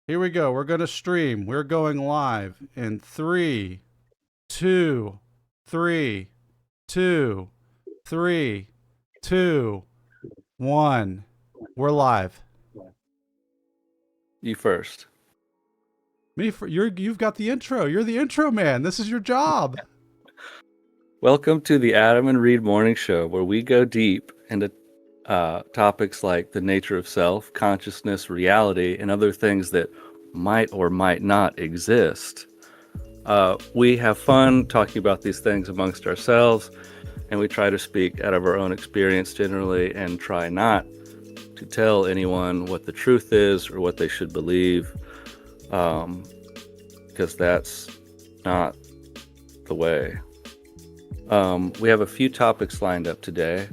Here we go. We're going to stream. We're going live in three, two, three, two, three, two, one. We're live. You first. You've got the intro. You're the intro man. This is your job. Welcome to the Adam and Reed Morning Show, where we go deep into topics like the nature of self, consciousness, reality, and other things that might or might not exist. We have fun talking about these things amongst ourselves, and we try to speak out of our own experience generally and try not to tell anyone what the truth is or what they should believe, because that's not the way. We have a few topics lined up today.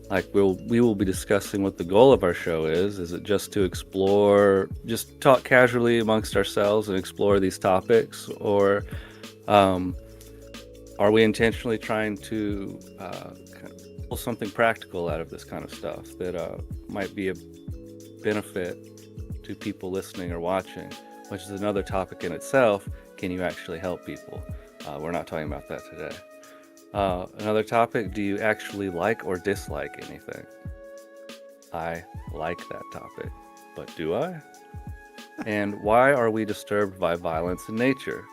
Like we will be discussing what the goal of our show is. Is it just to explore, just talk casually amongst ourselves and explore these topics? Or are we intentionally trying to kind of pull something practical out of this kind of stuff that might be a benefit to people listening or watching, which is another topic in itself. Can you actually help people? We're not talking about that today. Another topic, do you actually like or dislike anything? I like that topic, but do I? And why are we disturbed by violence in nature?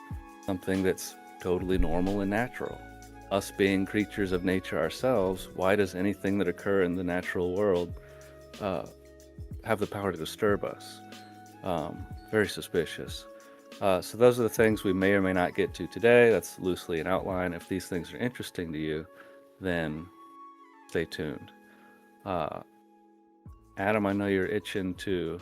Something that's totally normal and natural. Us being creatures of nature ourselves, why does anything that occur in the natural world have the power to disturb us? Very suspicious. So those are the things we may or may not get to today. That's loosely an outline. If these things are interesting to you, then stay tuned. Adam, I know you're itching to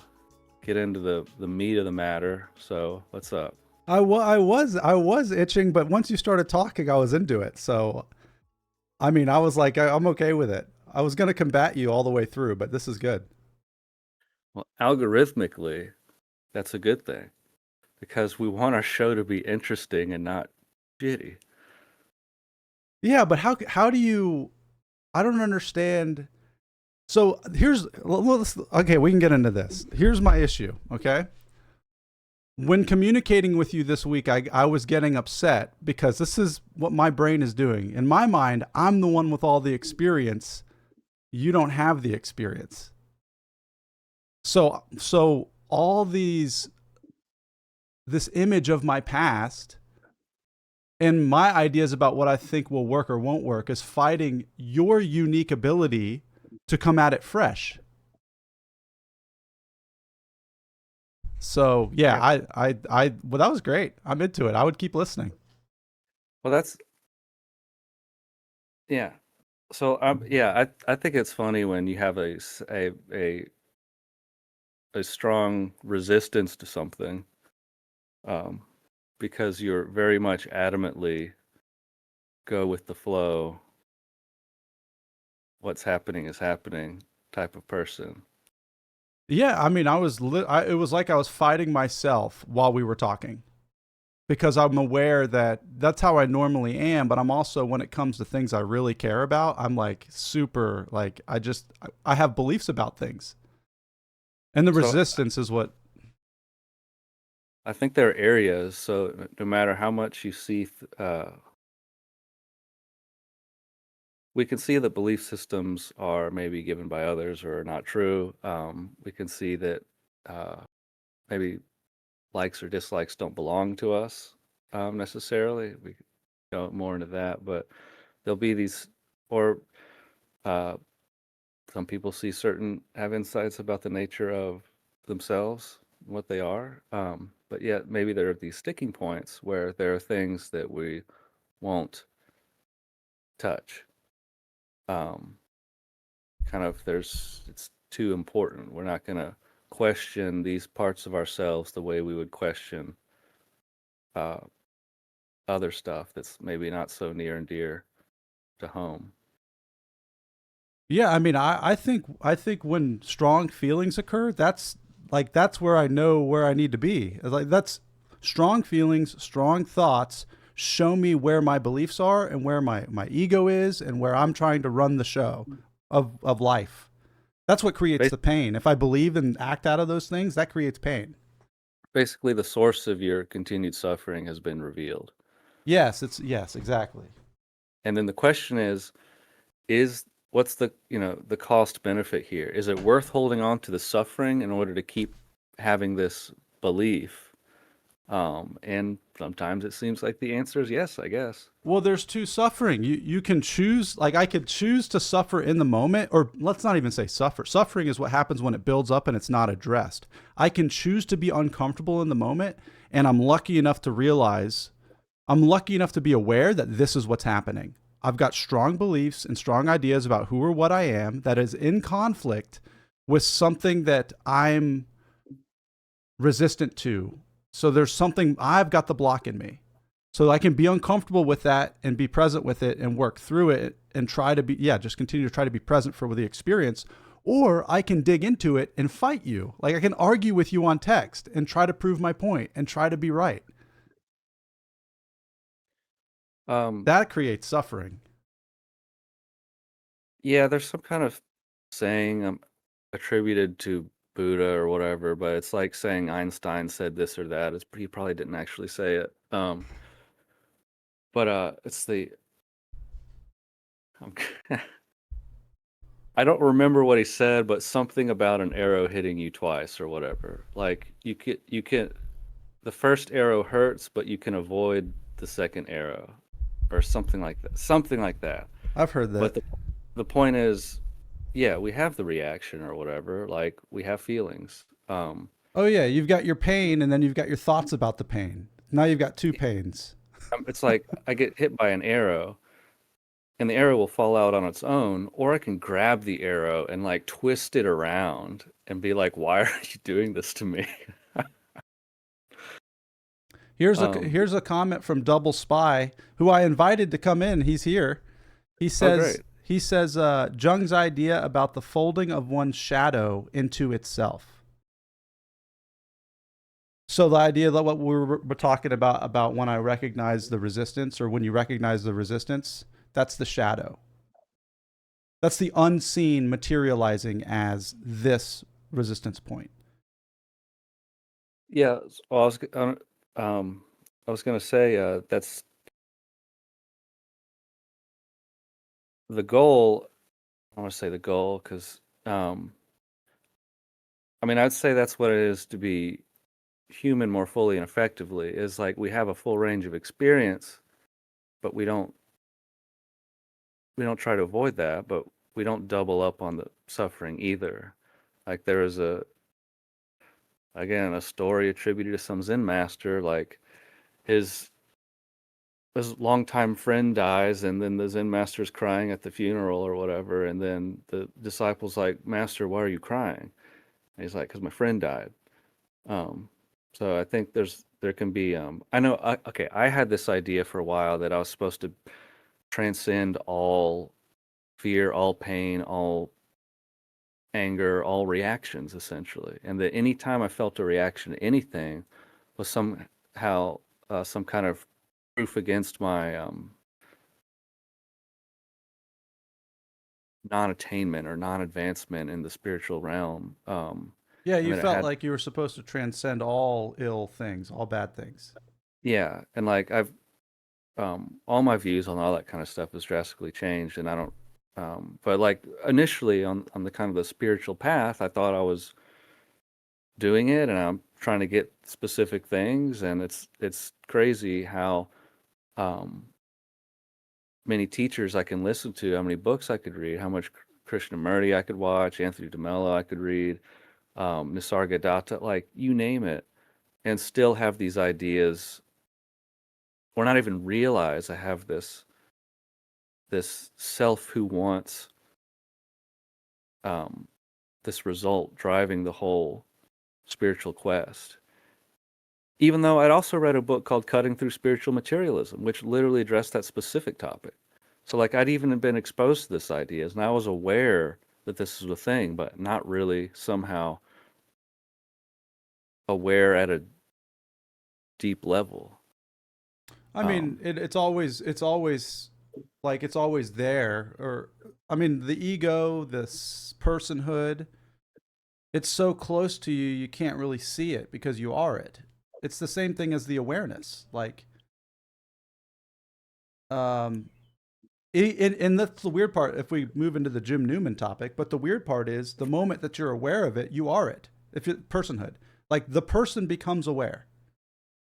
get into the meat of the matter. So what's up? I was itching, but once you started talking, I was into it. So, I mean, I was like, I'm okay with it. I was going to combat you all the way through, but this is good. Well, algorithmically, that's a good thing, because we want our show to be interesting and not shitty. Yeah, but how do you? I don't understand. So okay, we can get into this. Here's my issue. Okay, when communicating with you this week, I was getting upset because this is what my brain is doing. In my mind, I'm the one with all the experience. You don't have the experience. So all this image of my past and my ideas about what I think will work or won't work is fighting your unique ability to come at it fresh. So yeah, well, that was great. I'm into it. I would keep listening. Well, yeah. So I think it's funny when you have a strong resistance to something, because you're very much adamantly go with the flow. What's happening is happening type of person. Yeah, I mean, it was like I was fighting myself while we were talking because I'm aware that that's how I normally am. But I'm also, when it comes to things I really care about, I'm like super, like, I have beliefs about things. And the So resistance is what. I think there are areas. So no matter how much you see, we can see that belief systems are maybe given by others or not true. We can see that maybe likes or dislikes don't belong to us necessarily. We could go more into that, but there'll be these, or uh, some people have insights about the nature of themselves, what they are. But yet maybe there are these sticking points where there are things that we won't touch. Kind of it's too important. We're not going to question these parts of ourselves the way we would question uh, other stuff that's maybe not so near and dear to home. Yeah, I mean, I think when strong feelings occur, that's where I know where I need to be. Like, that's strong feelings, strong thoughts show me where my beliefs are and where my ego is and where I'm trying to run the show of life. That's what creates Ba- the pain. If I believe and act out of those things, that creates pain. basically the source of your continued suffering has been revealed. Yes, it's yes, exactly. And then the question is what's the, the cost benefit here? Is it worth holding on to the suffering in order to keep having this belief? And sometimes it seems like the answer is yes, I guess. Well, there's two suffering. You can choose, like I could choose to suffer in the moment, or let's not even say suffer. Suffering is what happens when it builds up and it's not addressed. I can choose to be uncomfortable in the moment, and I'm lucky enough to be aware that this is what's happening. I've got strong beliefs and strong ideas about who or what I am that is in conflict with something that I'm resistant to. So there's something, I've got the block in me. So I can be uncomfortable with that and be present with it and work through it and try to be, yeah, just continue to try to be present for the experience. Or I can dig into it and fight you. Like I can argue with you on text and try to prove my point and try to be right. Um, That creates suffering. yeah, there's some kind of saying attributed to Buddha or whatever, but it's like saying Einstein said this or that. He probably didn't actually say it. But it's the I'm, I don't remember what he said, but something about an arrow hitting you twice or whatever. Like you can the first arrow hurts, but you can avoid the second arrow or something like that. Something like that. I've heard But that. the point is, yeah, we have the reaction or whatever. Like we have feelings. Oh, yeah, you've got your pain and then you've got your thoughts about the pain. Now you've got two pains. It's like I get hit by an arrow and the arrow will fall out on its own, or I can grab the arrow and like twist it around and be like, "Why are you doing this to me?" Um, Here's a comment from Double Spy, who I invited to come in. He's here. oh, great. He says Jung's idea about the folding of one's shadow into itself. So the idea that what we're talking about when I recognize the resistance, or when you recognize the resistance, that's the shadow. That's the unseen materializing as this resistance point. Yeah, well, I was gonna say that's the goal. I want to say the goal because I mean, I'd say that's what it is to be human more fully and effectively. Is like we have a full range of experience, but we don't try to avoid that, but we don't double up on the suffering either. Like there is again a story attributed to some Zen master, like his his longtime friend dies, and then the Zen master's crying at the funeral or whatever, and then the disciple's like, "Master, why are you crying?" And he's like, "Because my friend died." Um, so I think there can be I know okay, I had this idea for a while that I was supposed to transcend all fear, all pain, all anger, all reactions essentially, and that any time I felt a reaction to anything was somehow some kind of proof against my non-attainment or non-advancement in the spiritual realm. Yeah, And you then it felt had, like you were supposed to transcend all ill things, all bad things. yeah, and like I've all my views on all that kind of stuff has drastically changed, and I don't. But like initially on the kind of the spiritual path, I thought I was doing it, and I'm trying to get specific things, and it's crazy how um, many teachers I can listen to, how many books I could read, how much Krishnamurti I could watch, Anthony DeMello I could read, Nisargadatta, like you name it, and still have these ideas, or not even realize I have this self who wants um, this result driving the whole spiritual quest. Even though I'd also read a book called Cutting Through Spiritual Materialism, which literally addressed that specific topic. So like I'd even been exposed to this ideas, and I was aware that this was a thing, but not really somehow aware at a deep level. I mean, Um, it's always like it's always there. Or I mean, the ego, this personhood. It's so close to you, you can't really see it because you are it. It's the same thing as the awareness. Like, um, and that's the weird part if we move into the Jim Newman topic. But the weird part is the moment that you're aware of it, you are it. If it, personhood, like the person becomes aware.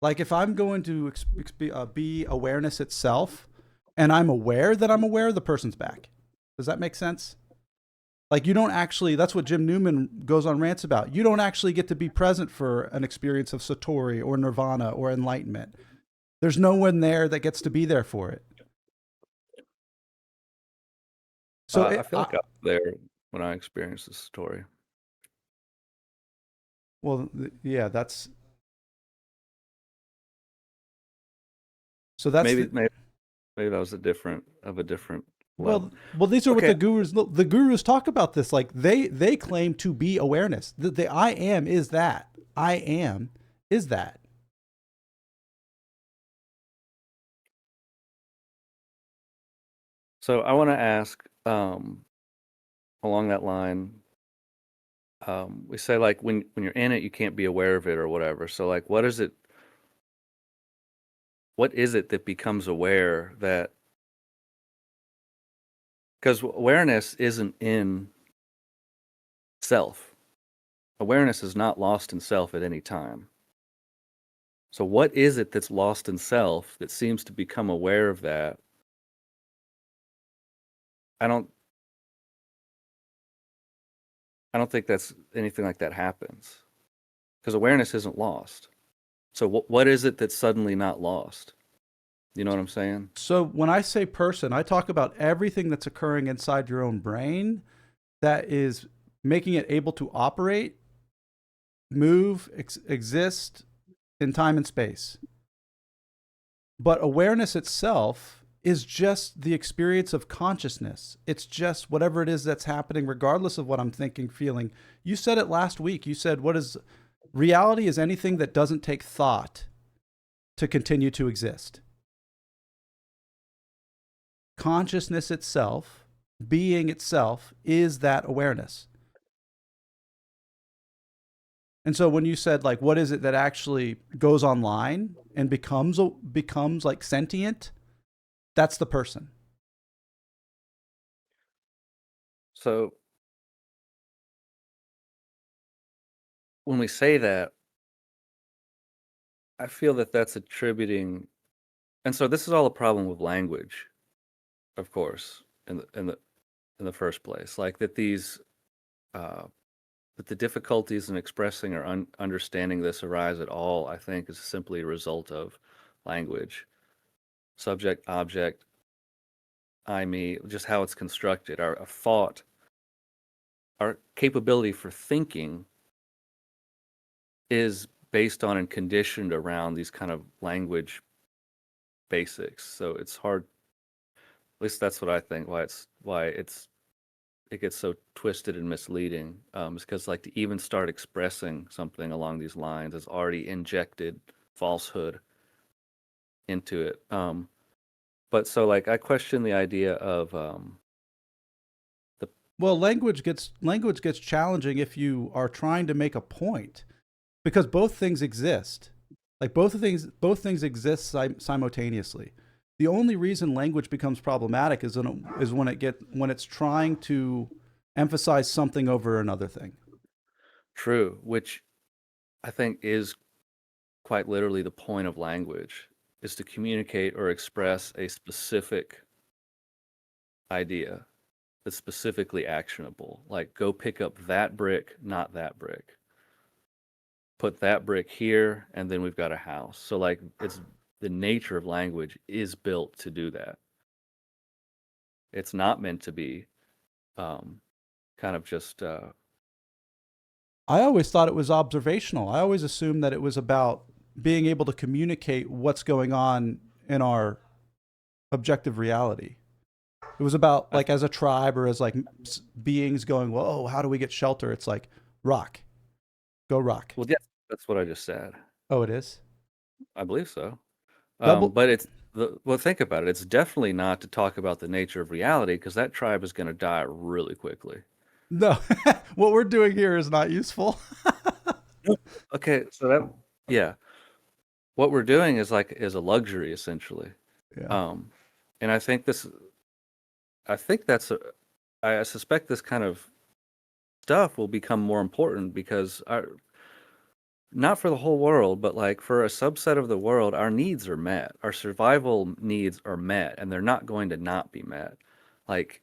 Like if I'm going to be awareness itself, and I'm aware that I'm aware, the person's back. Does that make sense? Like you don't actually. That's what Jim Newman goes on rants about. You don't actually get to be present for an experience of satori or nirvana or enlightenment. There's no one there that gets to be there for it. So I it, feel like I was there when I experienced this story. well, yeah, that's so that's Maybe the maybe maybe that was a different level. well, these are what Okay, the gurus talk about this. Like they claim to be awareness. The I am is that. I am is that. so I want to ask along that line. We say like when you're in it, you can't be aware of it or whatever. So like, what is it? What is it that becomes aware that? Because awareness isn't in self. Awareness is not lost in self at any time. So what is it that's lost in self that seems to become aware of that? I don't I don't think that's anything like that happens. Because awareness isn't lost. So what is it that's suddenly not lost? You know what I'm saying? So when I say person, I talk about everything that's occurring inside your own brain that is making it able to operate, move, exist in time and space. But awareness itself is just the experience of consciousness. It's just whatever it is that's happening, regardless of what I'm thinking, feeling. You said it last week. You said, what is reality is anything that doesn't take thought to continue to exist. Consciousness itself, being itself, is that awareness. And so when you said like what is it that actually goes online and becomes like sentient, that's the person. So when we say that, I feel that that's attributing, and so this is all a problem with language, of course, in the first place. Like that these that the difficulties in expressing or understanding this arise at all, I think, is simply a result of language, subject, object, I, me, just how it's constructed. Our thought, our capability for thinking is based on and conditioned around these kind of language basics. So it's hard. At least that's what I think. Why it gets so twisted and misleading. Is because like to even start expressing something along these lines is already injected falsehood into it. But so like I question the idea of the Well, language gets challenging if you are trying to make a point because both things exist. Like both things exist simultaneously. The only reason language becomes problematic is when it's trying to emphasize something over another thing. true, which I think is quite literally the point of language, is to communicate or express a specific idea that's specifically actionable. Like go pick up that brick, not that brick. Put that brick here, and then we've got a house. So like it's the nature of language is built to do that. It's not meant to be um, kind of just I always thought it was observational. I always assumed that it was about being able to communicate what's going on in our objective reality. It was about I, like as a tribe or as like beings going, whoa, how do we get shelter? It's like rock, go rock. well, yeah, that's what I just said. Oh, it is I believe so. double. But well, think about it. It's definitely not to talk about the nature of reality because that tribe is going to die really quickly. No, what we're doing here is not useful. Okay, so that yeah, what we're doing is like is a luxury essentially. Yeah. Um, and I think that's I suspect this kind of stuff will become more important because not for the whole world, but like for a subset of the world, our needs are met. Our survival needs are met, and they're not going to not be met. Like,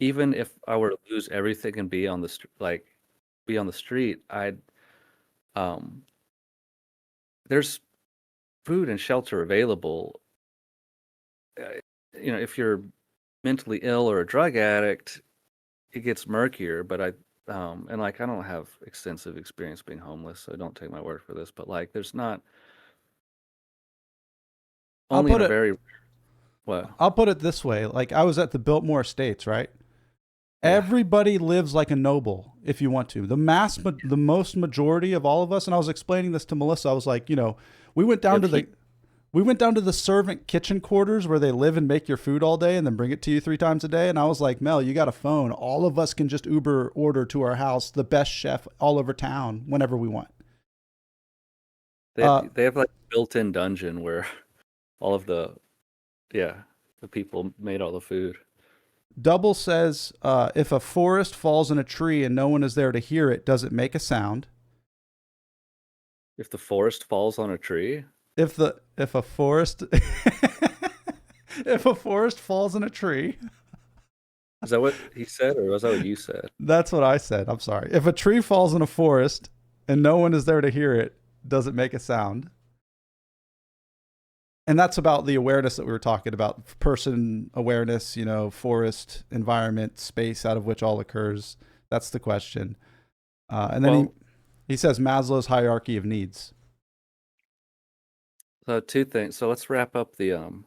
even if I were to lose everything and be on the be on the street, I'd um, there's food and shelter available. Uh, if you're mentally ill or a drug addict, it gets murkier. But and like I don't have extensive experience being homeless, so don't take my word for this. But like, there's not I'll only in put a it very what? I'll put it this way. Like I was at the Biltmore Estates, right? Yeah. Everybody lives like a noble if you want to. The most majority of all of us, and I was explaining this to Melissa. I was like, we went You down have to the heat. we went down to the servant kitchen quarters where they live and make your food all day and then bring it to you 3 times a day. And I was like, Mel, you got a phone. All of us can just Uber order to our house the best chef all over town whenever we want. Uh, They have like built-in dungeon where all of yeah, the people made all the food. Double says, if a forest falls in a tree and no one is there to hear it, does it make a sound? If the forest falls on a tree, If a forest if a forest falls in a tree, is that what he said or was that what you said? that's what I said. I'm sorry. If a tree falls in a forest and no one is there to hear it, does it make a sound? And that's about the awareness that we were talking about, person awareness, forest, environment, space out of which all occurs. That's the question. And then Well, he says Maslow's hierarchy of needs. so two things. So let's wrap up the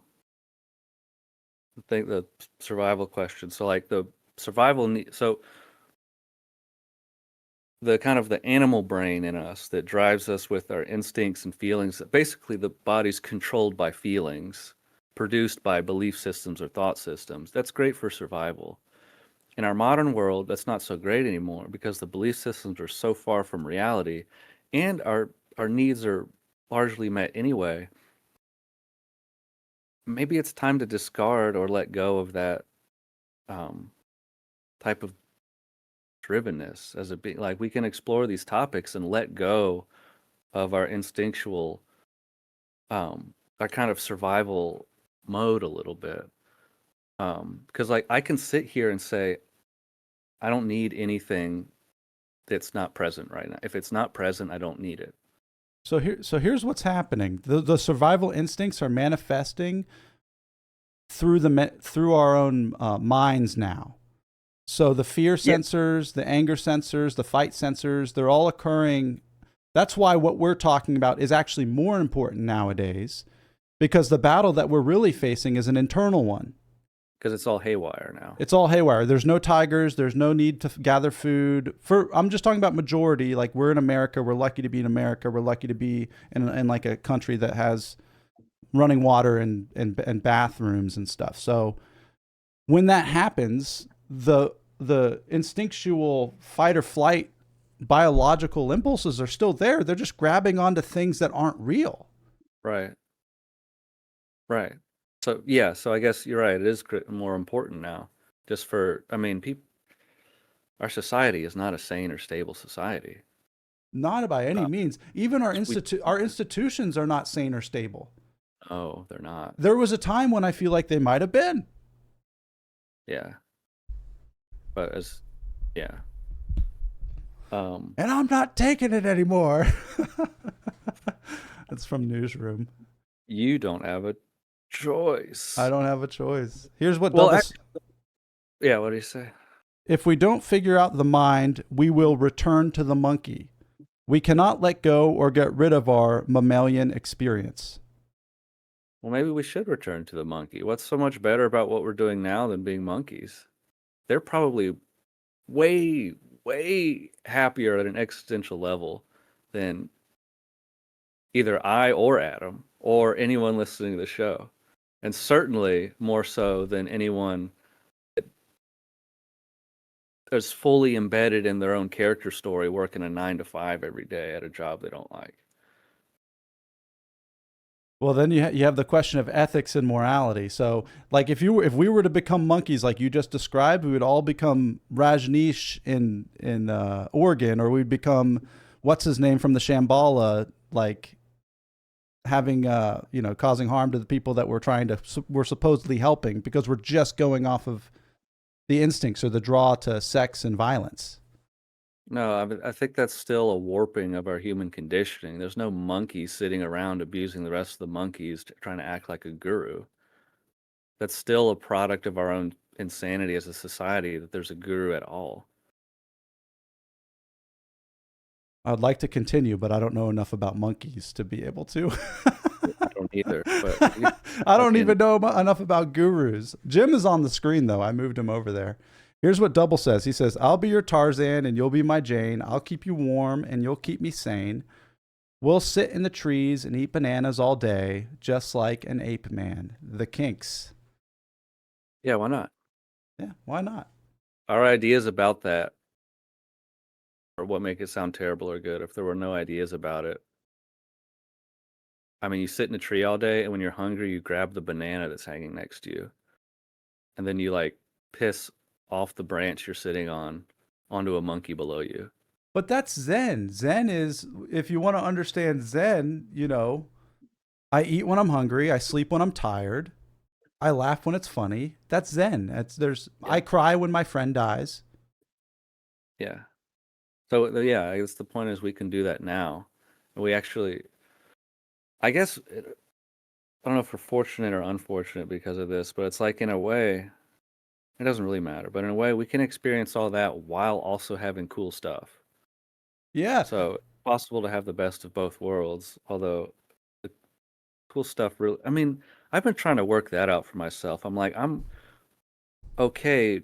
survival question. So like the survival need. So the kind of the animal brain in us that drives us with our instincts and feelings. Basically, the body's controlled by feelings, produced by belief systems or thought systems. That's great for survival. In our modern world, that's not so great anymore because the belief systems are so far from reality, and our needs are largely met anyway. Maybe it's time to discard or let go of that um, type of drivenness as a being. Like we can explore these topics and let go of our instinctual, our kind of survival mode a little bit. Because like I can sit here and say, I don't need anything that's not present right now. If it's not present, I don't need it. So here's what's happening. The survival instincts are manifesting through our own minds now. So the fear Yeah, sensors, the anger sensors, the fight sensors, they're all occurring. That's why what we're talking about is actually more important nowadays because the battle that we're really facing is an internal one. because it's all haywire now. It's all haywire. There's no tigers. There's no need to gather food. I'm just talking about majority. Like we're in America. We're lucky to be in America. We're lucky to be in like a country that has running water and bathrooms and stuff. So when that happens, the instinctual fight or flight biological impulses are still there. They're just grabbing onto things that aren't real. Right. Right. So yeah, so I guess you're right. It is more important now. Just for, I mean, people, our society is not a sane or stable society. Not by any Uh, means. Even we, our institutions are not sane or stable. oh, they're not. There was a time when I feel like they might have been. Yeah. But yeah. Um, And I'm not taking it anymore. That's from Newsroom. you don't have a I choice. don't have a choice. Here's what Well, doubles. yeah, what do you say? If we don't figure out the mind, we will return to the monkey. We cannot let go or get rid of our mammalian experience. Well, maybe we should return to the monkey. What's so much better about what we're doing now than being monkeys? They're probably way, way happier at an existential level than either I or Adam or anyone listening to the show. And certainly more so than anyone is fully embedded in their own character story, working a 9 to 5 every day at a job they don't like. Well, then you have the question of ethics and morality. So, like, if we were to become monkeys, like you just described, we would all become Rajneesh in Oregon, or we'd become what's his name from the Shambhala, like having causing harm to the people that we're supposedly helping, because we're just going off of the instincts or the draw to sex and violence. No, I think that's still a warping of our human conditioning. There's no monkey sitting around abusing the rest of the monkeys trying to act like a guru. That's still a product of our own insanity as a society, that there's a guru at all. I'd like to continue, but I don't know enough about monkeys to be able to. I don't either, but I don't even know enough about gurus. Jim is on the screen, though. I moved him over there. Here's what Double says. He says, I'll be your Tarzan and you'll be my Jane. I'll keep you warm and you'll keep me sane. We'll sit in the trees and eat bananas all day, just like an ape man. The Kinks. yeah, why not? Yeah, why not? Our ideas about that or what make it sound terrible or good. If there were no ideas about it, I mean, you sit in a tree all day, and when you're hungry, you grab the banana that's hanging next to you, and then you like piss off the branch you're sitting on onto a monkey below you. But that's Zen. Zen is, if you want to understand Zen, I eat when I'm hungry. I sleep when I'm tired. I laugh when it's funny. That's Zen. Yeah. I cry when my friend dies. Yeah. So yeah, I guess the point is we can do that now. We actually, I guess, I don't know if we're fortunate or unfortunate because of this, but it's like in a way, it doesn't really matter. But in a way, we can experience all that while also having cool stuff. Yeah. So it's possible to have the best of both worlds. Although the cool stuff really, I mean, I've been trying to work that out for myself. I'm like, I'm okay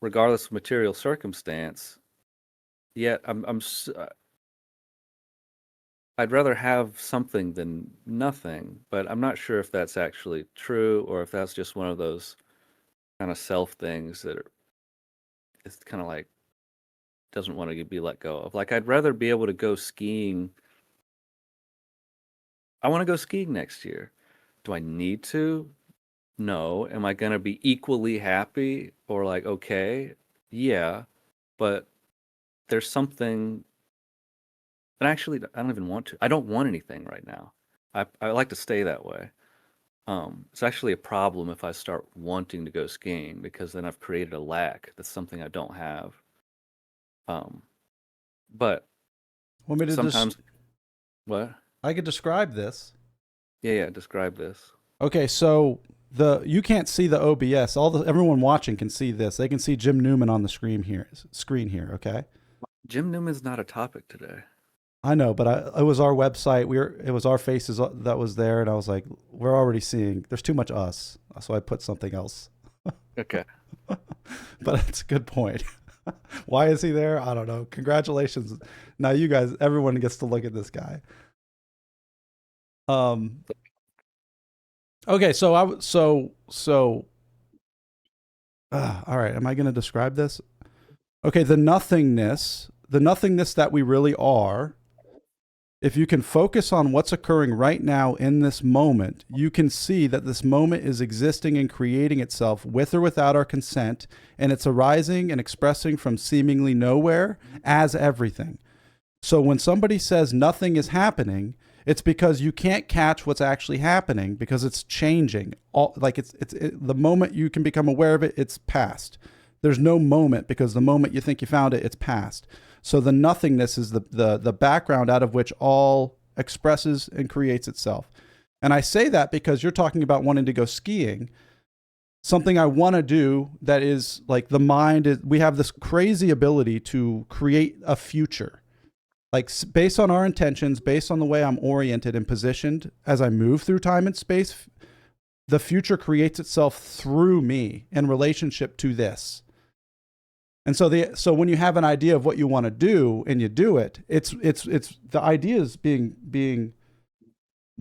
regardless of material circumstance. Yet I'd rather have something than nothing, but I'm not sure if that's actually true or if that's just one of those kind of self things that it's kind of like doesn't want to be let go of. Like I'd rather be able to go skiing. I want to go skiing next year. Do I need to? No. Am I going to be equally happy or like okay? Yeah, but there's something. And actually, I don't even want to. I don't want anything right now. I like to stay that way. It's actually a problem if I start wanting to go skiing because then I've created a lack. That's something I don't have. But Want me to sometimes, what? I could describe this. Yeah. Describe this. Okay, so you can't see the OBS. Everyone watching can see this. They can see Jim Newman on the screen here. Okay. Jim Newman's not a topic today. I know, but it was our website. It was our faces that was there, and I was like, we're already seeing. There's too much us, so I put something else. Okay. But it's a good point. Why is he there? I don't know. Congratulations. Now you guys, everyone gets to look at this guy. Okay, so all right. Am I going to describe this? Okay, the nothingness that we really are. If you can focus on what's occurring right now in this moment, you can see that this moment is existing and creating itself with or without our consent, and it's arising and expressing from seemingly nowhere as everything. So when somebody says nothing is happening, it's because you can't catch what's actually happening because it's changing. The moment you can become aware of it, it's past. There's no moment because the moment you think you found it, it's past. So the nothingness is the background out of which all expresses and creates itself. And I say that because you're talking about wanting to go skiing. Something I want to do that is like the mind we have this crazy ability to create a future. Like based on our intentions, based on the way I'm oriented and positioned as I move through time and space, the future creates itself through me in relationship to this. And so when you have an idea of what you want to do and you do it, it's the ideas being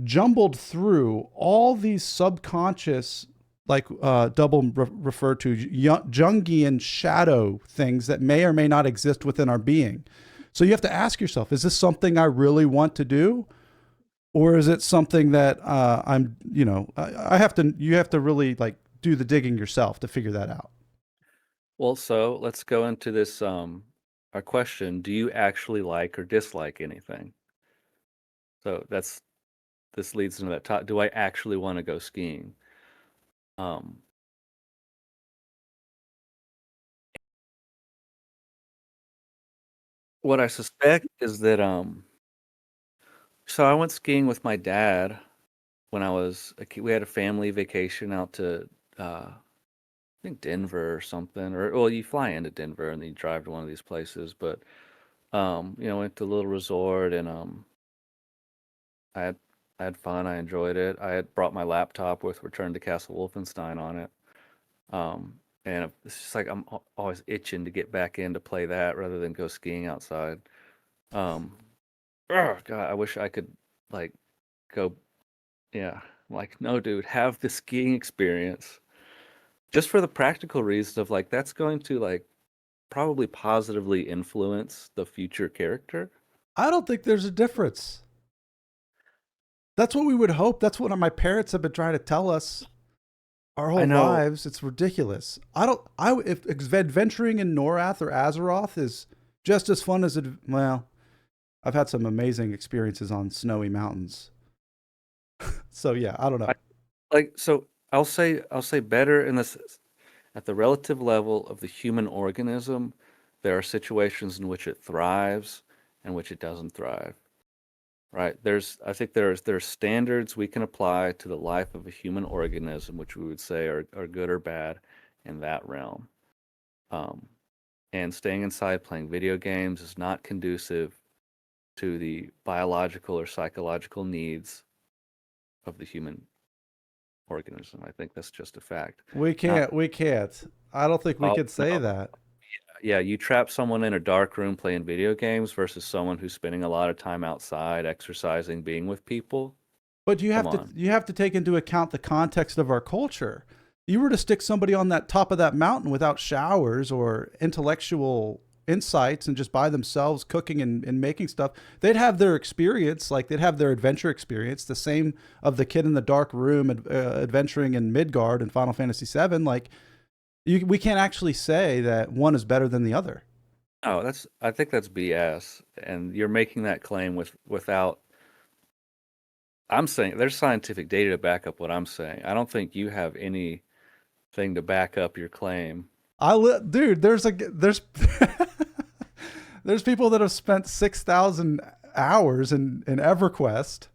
jumbled through all these subconscious like refer to Jungian shadow things that may or may not exist within our being. So you have to ask yourself, is this something I really want to do? Or is it something that I'm, I have to, you have to really like do the digging yourself to figure that out. Well, so let's go into this our question, do you actually like or dislike anything? So this leads into that do I actually want to go skiing? Um what I suspect is that so I went skiing with my dad when I was a kid. We had a family vacation out to I think Denver or something, or well, you fly into Denver and then you drive to one of these places. But went to a little resort and I had I had fun. I enjoyed it. I had brought my laptop with Return to Castle Wolfenstein on it. And it's just like always itching to get back in to play that rather than go skiing outside. Um, oh God, I wish I could like go. Yeah, like no, dude, have the skiing experience just for the practical reason of like that's going to like probably positively influence the future character. I don't think there's a difference. That's what we would hope. That's what my parents have been trying to tell us our I whole know. lives. It's ridiculous. I don't. I if adventuring in Norath or Azeroth is just as fun as it. Well, I've had some amazing experiences on snowy mountains. So yeah, I don't I know. like so I'll say better in this at the relative level of the human organism, there are situations in which it thrives and which it doesn't thrive. Right? I think there's standards we can apply to the life of a human organism, which we would say are good or bad in that realm. Um, and staying inside playing video games is not conducive to the biological or psychological needs of the human organism. I think that's just a fact. We Now, can't. We can't. I don't think we oh could say no, that. yeah, you trap someone in a dark room playing video games versus someone who's spending a lot of time outside, exercising, being with people. But Come on. you have to take into account the context of our culture. You were to stick somebody on that top of that mountain without showers or intellectual insights and just by themselves cooking and making stuff, they'd have their experience, like they'd have their adventure experience, the same of the kid in the dark room adventuring in Midgard in Final Fantasy VII. Like we can't actually say that one is better than the other. Oh, I think that's BS. And you're making that claim without I'm saying there's scientific data to back up what I'm saying. I don't think you have anything to back up your claim. Dude, there's there's people that have spent 6,000 hours in EverQuest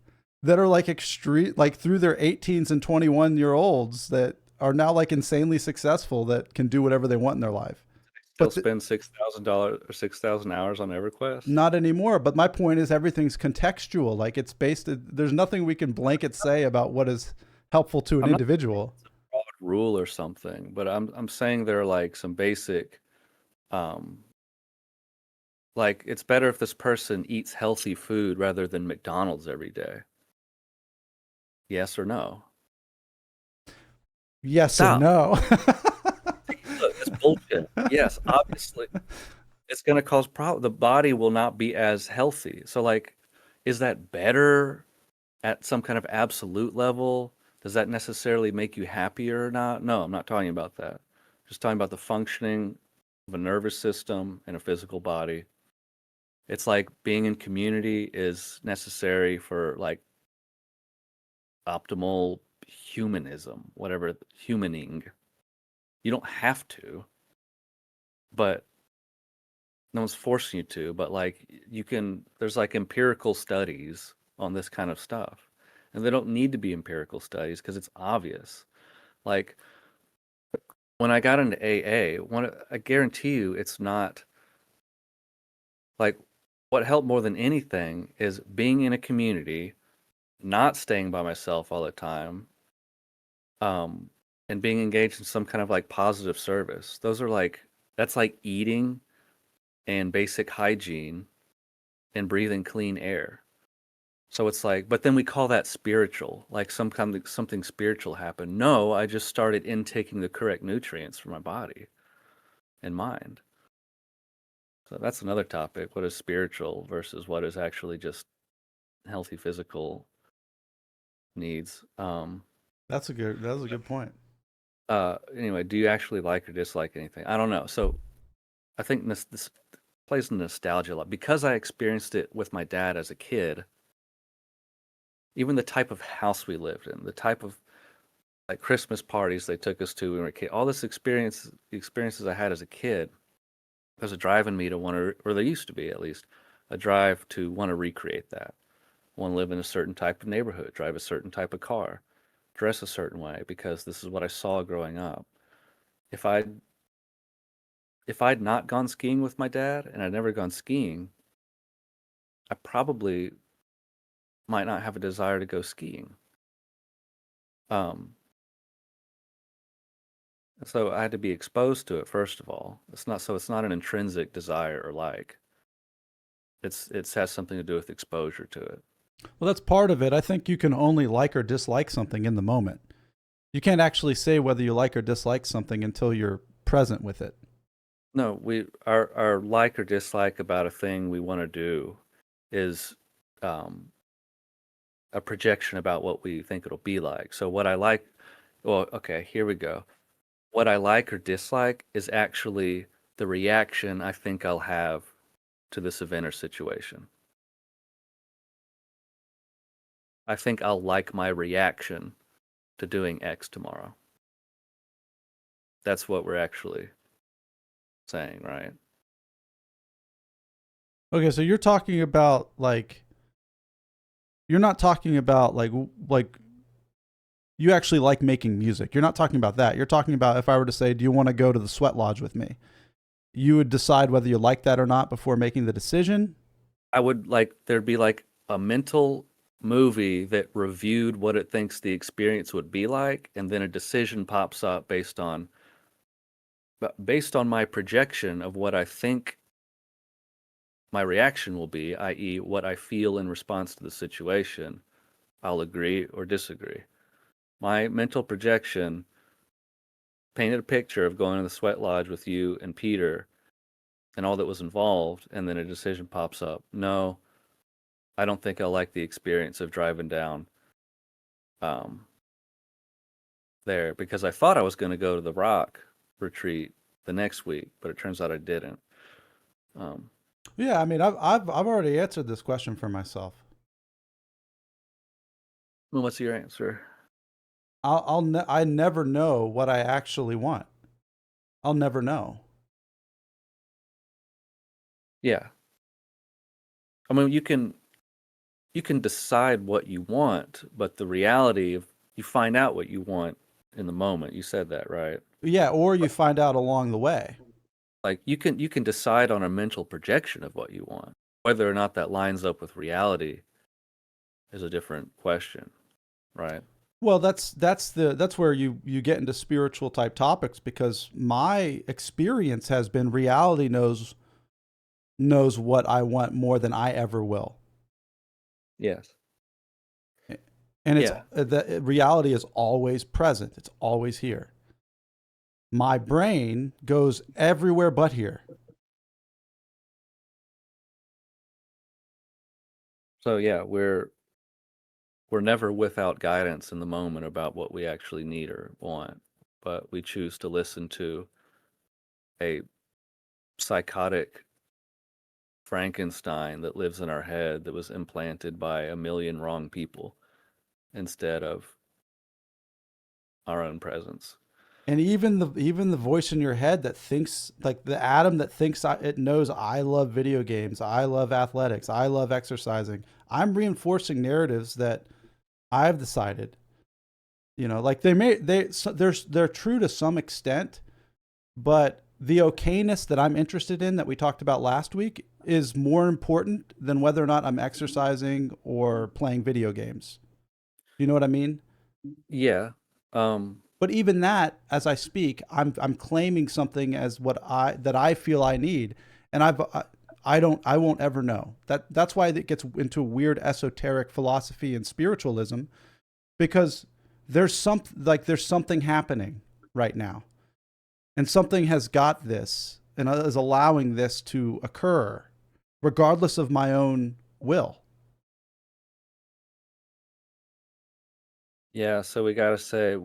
that are like extreme, like through their 18s and 21-year-olds that are now like insanely successful that can do whatever they want in their life. Still But spend $6,000 or 6,000 hours on EverQuest? not anymore. But my point is everything's contextual. Like it's based, there's nothing we can blanket say about what is helpful to an I'm not individual. a broad rule or something, but I'm saying there are like some basic um like it's better if this person eats healthy food rather than McDonald's every day. Yes or no? Yes and Stop. no. Look, it's bullshit. Yes, obviously. It's going to cause problem. The body will not be as healthy. So, like, is that better at some kind of absolute level? Does that necessarily make you happier or not? No, I'm not talking about that. Just talking about the functioning of a nervous system and a physical body. It's like being in community is necessary for like optimal humanism, whatever, humaning. You don't have to, but no one's forcing you to, but like you can, there's like empirical studies on this kind of stuff. And they don't need to be empirical studies because it's obvious. Like when I got into AA, I guarantee you it's not like what helped more than anything is being in a community, not staying by myself all the time, um, and being engaged in some kind of like positive service. Those are like, that's like eating and basic hygiene and breathing clean air. So it's like, but then we call that spiritual, like something spiritual happened. No, I just started intaking the correct nutrients for my body and mind. So that's another topic. What is spiritual versus what is actually just healthy physical needs? That's a good point. Anyway, do you actually like or dislike anything? I don't know. So I think this plays in nostalgia a lot because I experienced it with my dad as a kid. Even the type of house we lived in, the type of like Christmas parties they took us to when we were a kid, all this experiences I had as a kid, there's a drive in me to want to, or there used to be at least, a drive to want to recreate that. Want to live in a certain type of neighborhood, drive a certain type of car, dress a certain way because this is what I saw growing up. If I'd if I'd not gone skiing with my dad and I'd never gone skiing, I probably might not have a desire to go skiing. Um, so I had to be exposed to it first of all. It's not an intrinsic desire or like. It has something to do with exposure to it. Well, that's part of it. I think you can only like or dislike something in the moment. You can't actually say whether you like or dislike something until you're present with it. No, we our like or dislike about a thing we want to do is um, a projection about what we think it'll be like. So what I like, well, okay, here we go. What I like or dislike is actually the reaction I think I'll have to this event or situation. I think I'll like my reaction to doing X tomorrow. That's what we're actually saying, right? Okay, so you're talking about like you're not talking about like you actually like making music. You're not talking about that. You're talking about if I were to say, "Do you want to go to the sweat lodge with me?" You would decide whether you like that or not before making the decision. I would like there'd be like a mental movie that reviewed what it thinks the experience would be like, and then a decision pops up based on my projection of what I think my reaction will be, i.e., what I feel in response to the situation. I'll agree or disagree. My mental projection painted a picture of going to the sweat lodge with you and Peter and all that was involved, and then a decision pops up. No, I don't think I'll like the experience of driving down um, there because I thought I was going to go to the rock retreat the next week, but it turns out I didn't. Um, Yeah, I mean, I've already answered this question for myself. well, what's your answer? I never know what I actually want. I'll never know. Yeah, I mean you can decide what you want, but the reality of you find out what you want in the moment. You said that, right? Yeah, or you find out along the way. Like you can decide on a mental projection of what you want. Whether or not that lines up with reality is a different question, right? Well, that's where you get into spiritual type topics because my experience has been reality knows what I want more than I ever will. Yes. And it's Yeah. the reality is always present. It's always here. My brain goes everywhere but here. So yeah, we're never without guidance in the moment about what we actually need or want, but we choose to listen to a psychotic Frankenstein that lives in our head that was implanted by a million wrong people instead of our own presence. And even the voice in your head that thinks like the atom that thinks it knows I love video games, I love athletics, I love exercising. I'm reinforcing narratives that I've decided, like they're true to some extent, but the OKness that I'm interested in that we talked about last week is more important than whether or not I'm exercising or playing video games. You know what I mean? Yeah. Um, But even that, as I speak, I'm claiming something as what I feel I need, and I won't ever know. That's why it gets into weird esoteric philosophy and spiritualism, because there's something happening right now, and something has got this and is allowing this to occur regardless of my own will. Yeah, so we got to say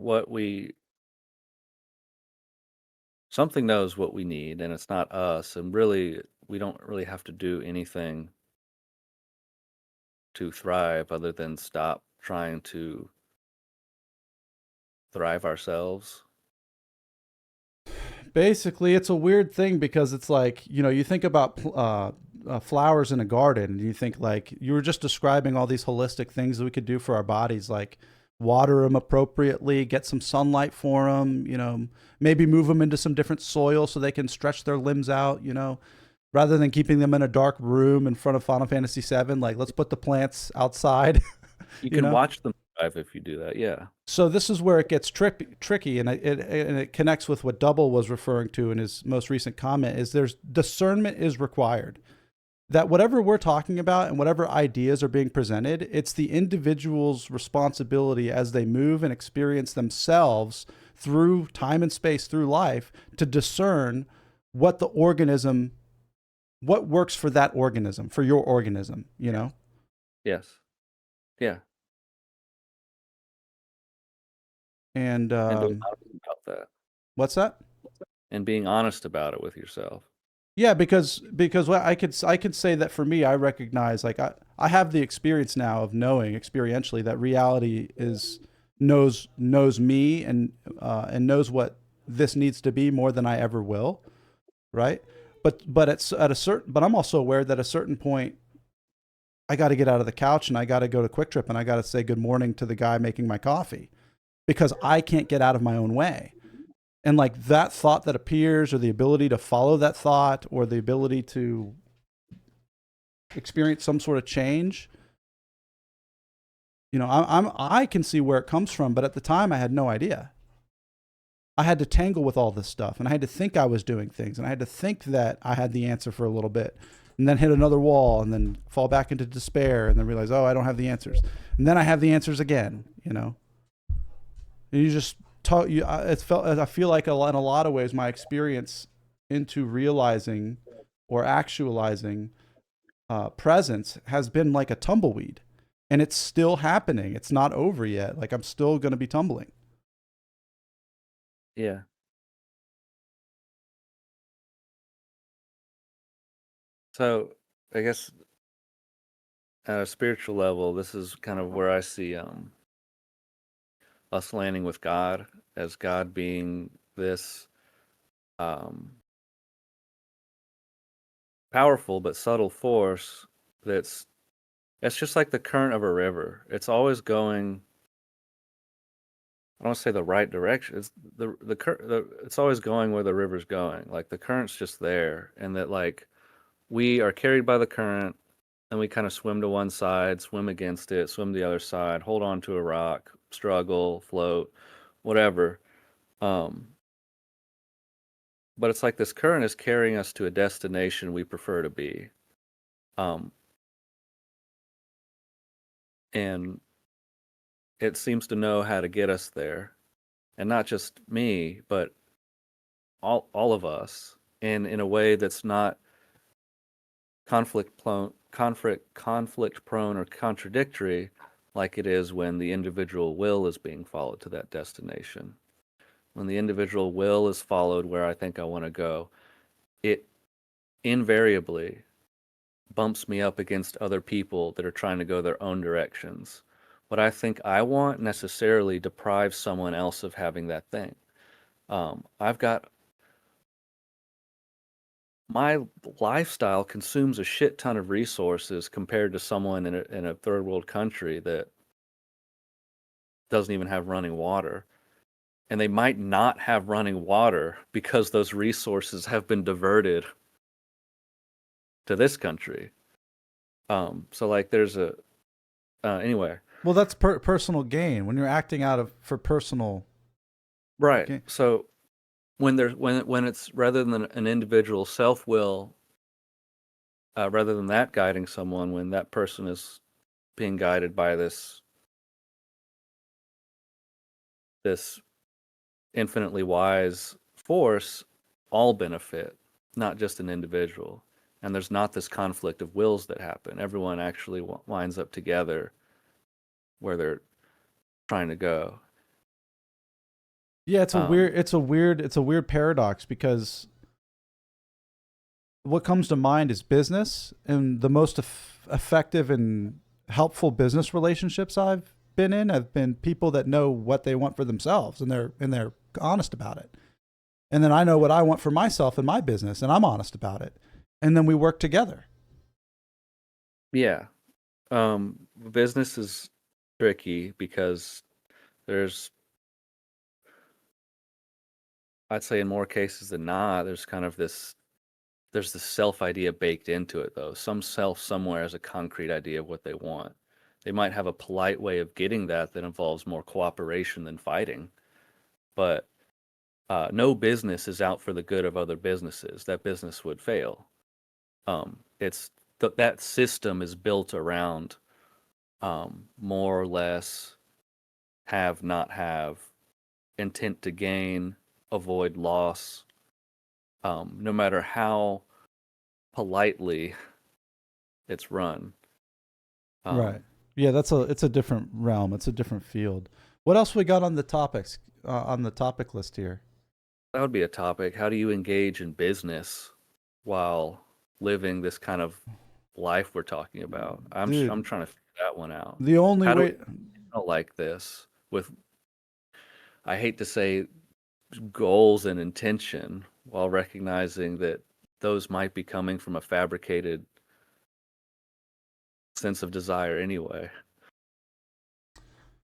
something knows what we need, and it's not us. And really, we don't really have to do anything to thrive other than stop trying to thrive ourselves. Basically, it's a weird thing because it's like, you think about flowers in a garden, and you think, like, you were just describing all these holistic things that we could do for our bodies, like water them appropriately, get some sunlight for them, maybe move them into some different soil so they can stretch their limbs out, rather than keeping them in a dark room in front of Final Fantasy VII. Like, let's put the plants outside, You you can know? watch them thrive if you do that. Yeah. So this is where it gets tricky, and it connects with what Double was referring to in his most recent comment. Is there's discernment is required, that whatever we're talking about and whatever ideas are being presented, it's the individual's responsibility as they move and experience themselves through time and space, through life, to discern what the organism, what works for that organism, for your organism, Yes. Yeah. And And being honest about that. what's that? And being honest about it with yourself. Yeah, because what I could say that for me, I recognize, like, I have the experience now of knowing experientially that reality is knows me, and knows what this needs to be more than I ever will, right? But it's at a certain, but I'm also aware that at a certain point I got to get out of the couch and I got to go to Quick Trip and I got to say good morning to the guy making my coffee, because I can't get out of my own way. And like that thought that appears, or the ability to follow that thought, or the ability to experience some sort of change, I can see where it comes from, but at the time I had no idea. I had to tangle with all this stuff, and I had to think I was doing things, and I had to think that I had the answer for a little bit, and then hit another wall, and then fall back into despair, and then realize, oh, I don't have the answers, and then I have the answers again. And you just talk. I feel like in a lot of ways, my experience into realizing or actualizing presence has been like a tumbleweed, and it's still happening. It's not over yet. Like, I'm still going to be tumbling. Yeah. So I guess at a spiritual level, this is kind of where I see us landing with God, as God being this um, powerful but subtle force it's just like the current of a river. It's always going. I don't want to say the right direction. It's it's always going where the river's going. Like the current's just there, and that like we are carried by the current, and we kind of swim to one side, swim against it, swim to the other side, hold on to a rock, struggle, float, whatever. Um, but it's like this current is carrying us to a destination we prefer to be. Um, and it seems to know how to get us there. And not just me, but all of us, and in a way that's not conflict prone or contradictory, like it is when the individual will is being followed to that destination. When the individual will is followed where I think I want to go, it invariably bumps me up against other people that are trying to go their own directions. What I think I want necessarily deprives someone else of having that thing. I've got my lifestyle consumes a shit ton of resources compared to someone in a third world country that doesn't even have running water. And they might not have running water because those resources have been diverted to this country. So like there's a anyway. Well, that's personal gain when you're acting out of for personal Right. gain. So when it's rather than an individual self will rather than that guiding someone when that person is being guided by this infinitely wise force, all benefit, not just an individual. And there's not this conflict of wills that happen. Everyone actually winds up together where they're trying to go. Yeah, it's a weird paradox because what comes to mind is business, and the most effective and helpful business relationships I've been in have been people that know what they want for themselves, and they're honest about it. And then I know what I want for myself and my business, and I'm honest about it. And then we work together. Yeah. Business is tricky because there's, I'd say in more cases than not, there's this self idea baked into it though. Some self somewhere has a concrete idea of what they want. They might have a polite way of getting that involves more cooperation than fighting, but no business is out for the good of other businesses. That business would fail. It's that system is built around more or less have, not have, intent to gain, avoid loss. No matter how politely it's run. Right. Yeah, it's a different realm. It's a different field. What else we got on the topics on the topic list here? That would be a topic. How do you engage in business while living this kind of life we're talking about? I'm Dude, trying to figure that one out. the only How do way we like this with, I hate to say, goals and intention, while recognizing that those might be coming from a fabricated sense of desire anyway.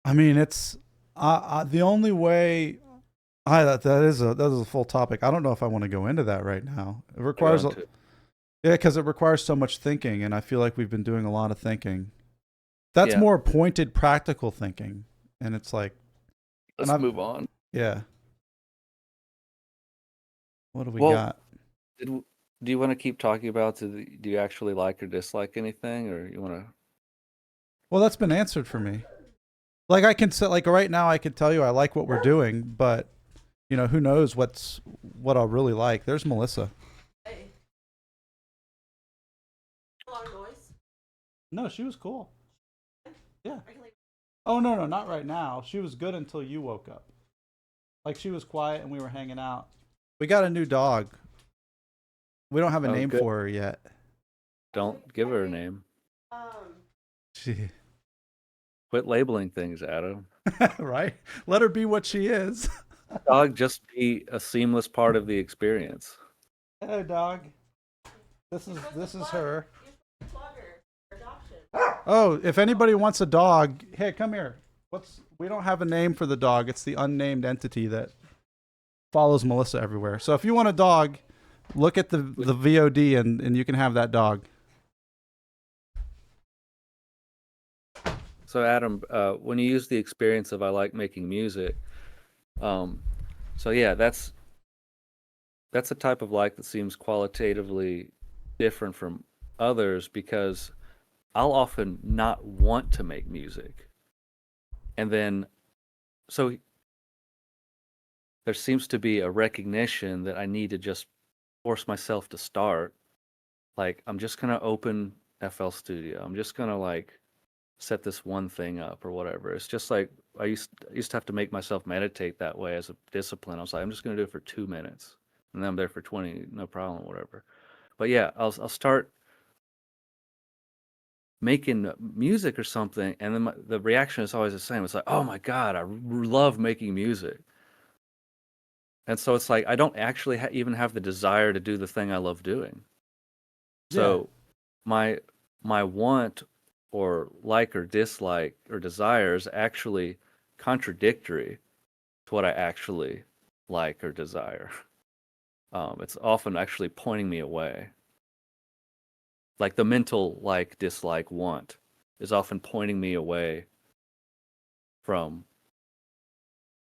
I mean, it's the only way. That is a full topic. I don't know if I want to go into that right now. It requires yeah, because it requires so much thinking, and I feel like we've been doing a lot of thinking. That's Yeah. more pointed, practical thinking, and it's like, Let's move on. Yeah. What do we got? Do you want to keep talking about do you actually like or dislike anything, or you want to? Well, that's been answered for me. Like I can say, like right now, I could tell you I like what we're doing, but you know, who knows what I'll really like. There's Melissa. Hey. A lot of noise. No, she was cool. Yeah. I can leave. Oh no, not right now. She was good until you woke up. Like she was quiet and we were hanging out. We got a new dog. We don't have a name good. for her yet. Don't give her a name. She Quit labeling things, Adam. right? Let her be what she is. Dog just be a seamless part of the experience. Hello, dog. This is her. Oh, if anybody wants a dog, hey, come here. We don't have a name for the dog. It's the unnamed entity that follows Melissa everywhere. So if you want a dog, look at the VOD and you can have that dog. So Adam, when you use the experience of I like making music, so yeah, that's a type of like that seems qualitatively different from others because I'll often not want to make music. And then, so there seems to be a recognition that I need to just force myself to start. Like, I'm just going to open FL Studio. I'm just going to like set this one thing up or whatever. It's just like, I used to have to make myself meditate that way as a discipline. I was like, I'm just going to do it for 2 minutes and then I'm there for 20, no problem, whatever. But yeah, I'll start making music or something, and then the reaction is always the same. It's like, oh my god, I love making music. And so it's like I don't actually even have the desire to do the thing I love doing. So my want or like or dislike or desire is actually contradictory to what I actually like or desire. It's often actually pointing me away. Like the mental like, dislike, want is often pointing me away from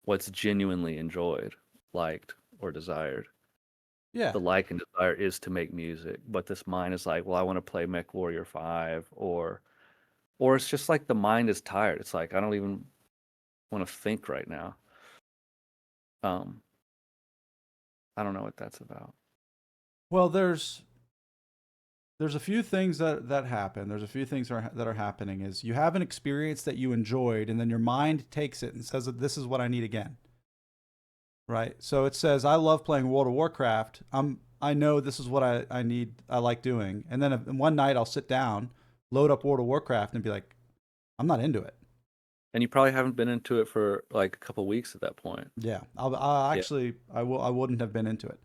what's genuinely enjoyed, liked, or desired. Yeah. the like and desire is to make music, but this mind is like, well, I want to play Mech Warrior 5, or it's just like the mind is tired. It's like I don't even want to think right now. Um, I don't know what that's about. Well, there's a few things that happen. There's a few things that are happening. Is you have an experience that you enjoyed, and then your mind takes it and says that this is what I need again. Right. So it says, I love playing World of Warcraft. I know this is what I need. I like doing. And then one night I'll sit down, load up World of Warcraft, and be like, I'm not into it. And you probably haven't been into it for like a couple weeks at that point. Yeah. I Yeah. actually I wouldn't have been into it.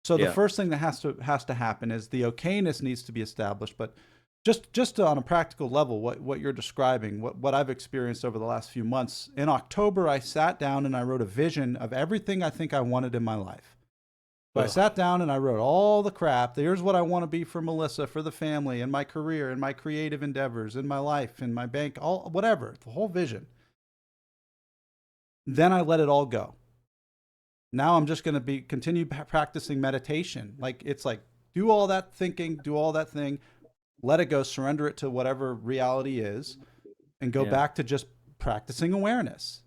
So the Yeah. first thing that has to happen is the OKness needs to be established. But just on a practical level, what you're describing, what I've experienced over the last few months. In October, I sat down and I wrote a vision of everything I think I wanted in my life. So I Ugh. sat down and I wrote all the crap. Here's what I want to be for Melissa, for the family, and my career, and my creative endeavors, in my life, in my bank, all whatever, the whole vision. Then I let it all go. Now I'm just going to be continue practicing meditation. Like it's like do all that thinking, do all that thing, let it go, surrender it to whatever reality is, and go Yeah. back to just practicing awareness.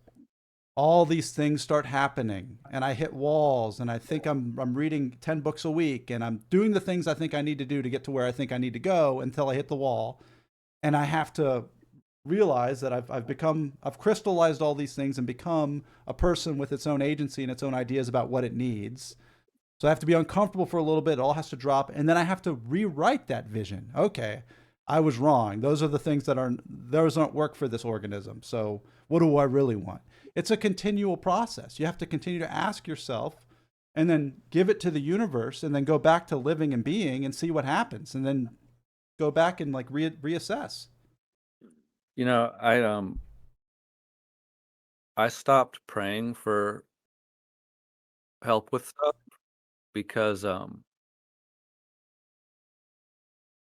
All these things start happening, and I hit walls, and I think I'm reading 10 books a week, and I'm doing the things I think I need to do to get to where I think I need to go until I hit the wall. And I have to realize that I've crystallized all these things and become a person with its own agency and its own ideas about what it needs. So I have to be uncomfortable for a little bit. It all has to drop, and then I have to rewrite that vision. Okay, I was wrong. Those are the things those don't work for this organism. So what do I really want? It's a continual process. You have to continue to ask yourself, and then give it to the universe, and then go back to living and being and see what happens, and then go back and like reassess. You know, I stopped praying for help with stuff because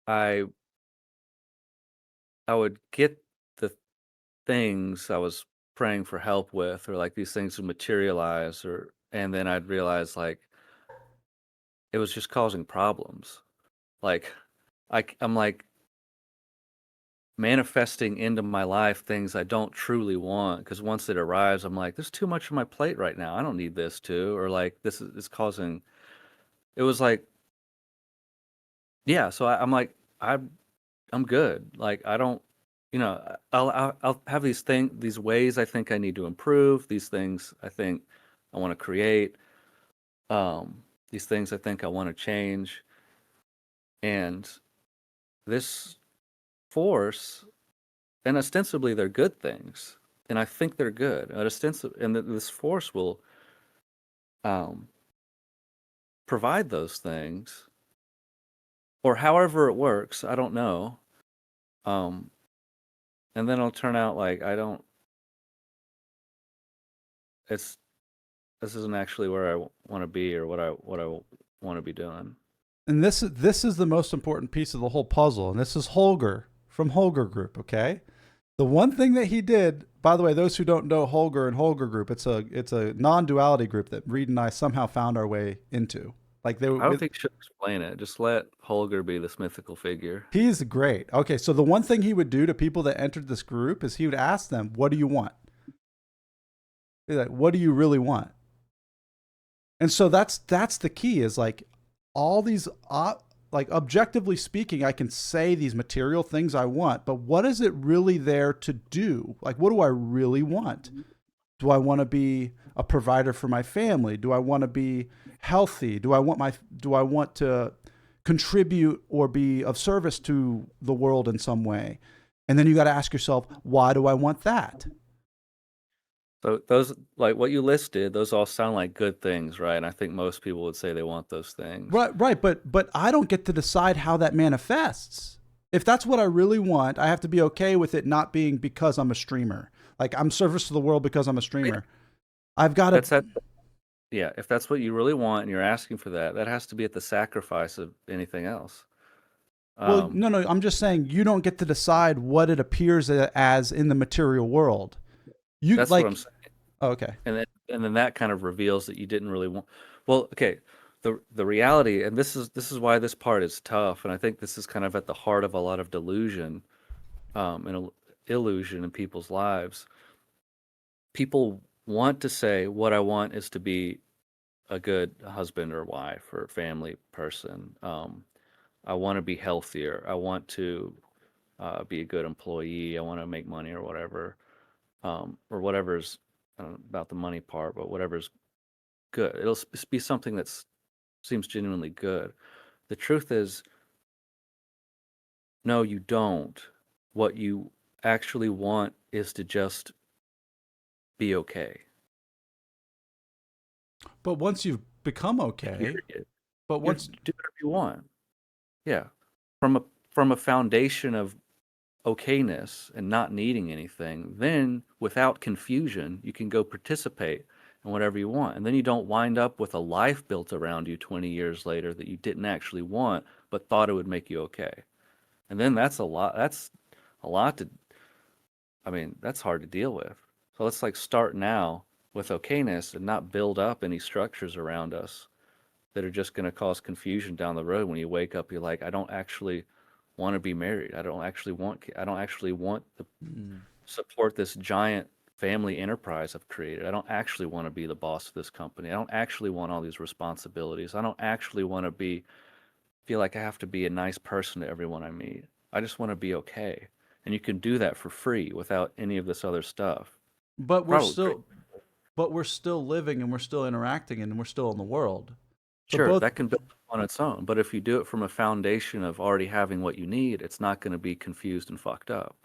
I I would get the things I was praying for help with, or like these things would materialize, or and then I'd realize like it was just causing problems. Like I'm like manifesting into my life things I don't truly want, because once it arrives, I'm like, there's too much on my plate right now. I don't need this too, or like this is causing. It was like, yeah. So I'm like, I'm good. Like I don't, I'll have these ways I think I need to improve, these things I think I want to create, these things I think I want to change, and this force, and ostensibly they're good things, and I think they're good, and this force will um, provide those things, or however it works. I don't know. Um, and then it'll turn out like I don't. It's this isn't actually where I want to be, or what I want to be doing. And this is the most important piece of the whole puzzle. And this is Holger from Holger Group. Okay, the one thing that he did, by the way, those who don't know Holger and Holger Group, it's a non-duality group that Reed and I somehow found our way into. Like I don't think you should explain it. Just let Holger be this mythical figure. he's great. Okay, so the one thing he would do to people that entered this group is he would ask them, "What do you want?" He's like, "What do you really want?" And so that's the key. Is like all these like objectively speaking, I can say these material things I want, but what is it really there to do? Like, what do I really want? Do I want to be a provider for my family? Do I want to be healthy? Do I want to contribute or be of service to the world in some way? And then you got to ask yourself, why do I want that? So those, like what you listed, those all sound like good things, right? And I think most people would say they want those things. Right, but I don't get to decide how that manifests. If that's what I really want, I have to be okay with it not being because I'm a streamer. Like I'm service to the world because I'm a streamer. I've got to. That's that. Yeah, if that's what you really want and you're asking for that, that has to be at the sacrifice of anything else. Well, Um, no. I'm just saying you don't get to decide what it appears as in the material world. You that's what like. I'm saying. Oh, okay. And then that kind of reveals that you didn't really want. Well, okay. the reality, and this is why this part is tough, and I think this is kind of at the heart of a lot of delusion, and illusion in people's lives. People want to say, what I want is to be a good husband or wife or family person. I want to be healthier. I want to be a good employee. I want to make money or whatever's about the money part, but whatever's good. It'll be something that seems genuinely good. The truth is, no, you don't. What you actually want is to just be okay. But once you've become okay, Period. but You once do whatever you want. Yeah. From a foundation of okayness and not needing anything, then without confusion, you can go participate in whatever you want. And then you don't wind up with a life built around you 20 years later that you didn't actually want, but thought it would make you okay. And then that's a lot to, I mean, that's hard to deal with. So let's like start now with okayness and not build up any structures around us that are just going to cause confusion down the road. When you wake up, you're like, I don't actually want to be married. I don't actually want to mm, support this giant family enterprise I've created. I don't actually want to be the boss of this company. I don't actually want all these responsibilities. I don't actually want to feel like I have to be a nice person to everyone I meet. I just want to be okay. And you can do that for free without any of this other stuff. but we're Probably still but we're still living and we're still interacting and we're still in the world. So sure, both that can build up on its own. But if you do it from a foundation of already having what you need, it's not going to be confused and fucked up.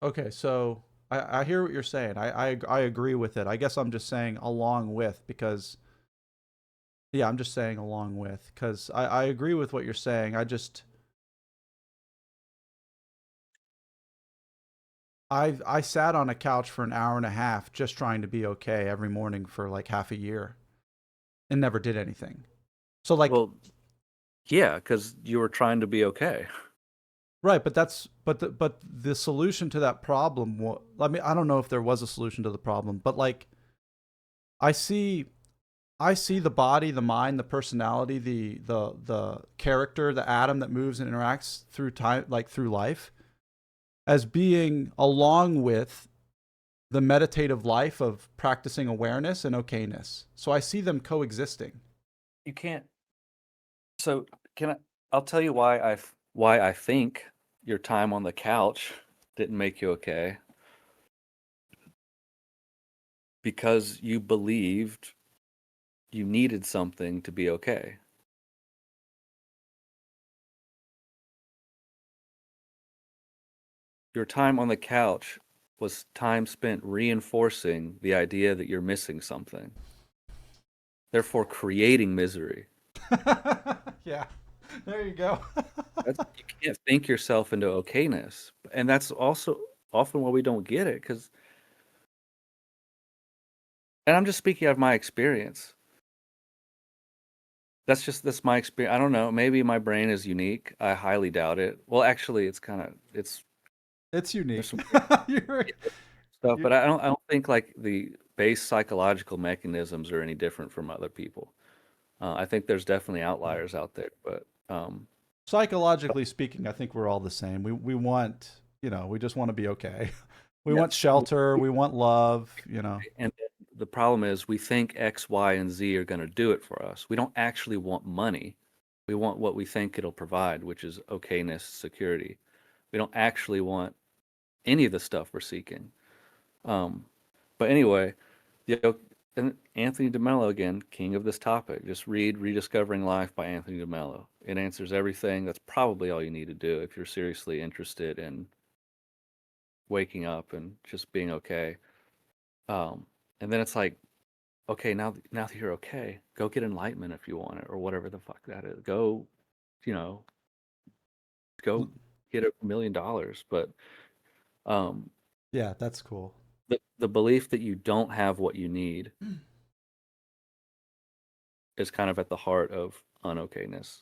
okay, so I hear what you're saying. I agree with it. I guess I'm just saying along with because yeah, I'm just saying along with because I agree with what you're saying. I sat on a couch for an hour and a half just trying to be okay every morning for like half a year and never did anything. So like Well, yeah, because you were trying to be okay. right, but the solution to that problem I mean I don't know if there was a solution to the problem, but like I see I see the body, the mind, the personality, the character, the atom that moves and interacts through time like through life as being along with the meditative life of practicing awareness and okayness. So I see them coexisting. You can't. So can I? I'll tell you why I think your time on the couch didn't make you okay. Because you believed you needed something to be okay. Your time on the couch was time spent reinforcing the idea that you're missing something, therefore creating misery. Yeah. There you go. You can't think yourself into okayness. And that's also often why we don't get it. And I'm just speaking out of my experience. That's my experience. I don't know. Maybe my brain is unique. I highly doubt it. Well, actually, It's there's unique. some weird you're, stuff, you but I don't think like the base psychological mechanisms are any different from other people. I think there's definitely outliers out there, but psychologically speaking, I think we're all the same. We want, we just want to be okay. We want yes. shelter, we want love. And the problem is we think X, Y, and Z are going to do it for us. We don't actually want money. We want what we think it'll provide, which is okayness, security. We don't actually want any of the stuff we're seeking. Um, but anyway, and Anthony DeMello again, king of this topic. Just read Rediscovering Life by Anthony DeMello. It answers everything. That's probably all you need to do if you're seriously interested in waking up and just being okay. Um, and then it's like, okay, now that you're okay, go get enlightenment if you want it, or whatever the fuck that is. Go, you know, go get $1 million. But um, Yeah, that's cool. the belief that you don't have what you need is kind of at the heart of unokayness,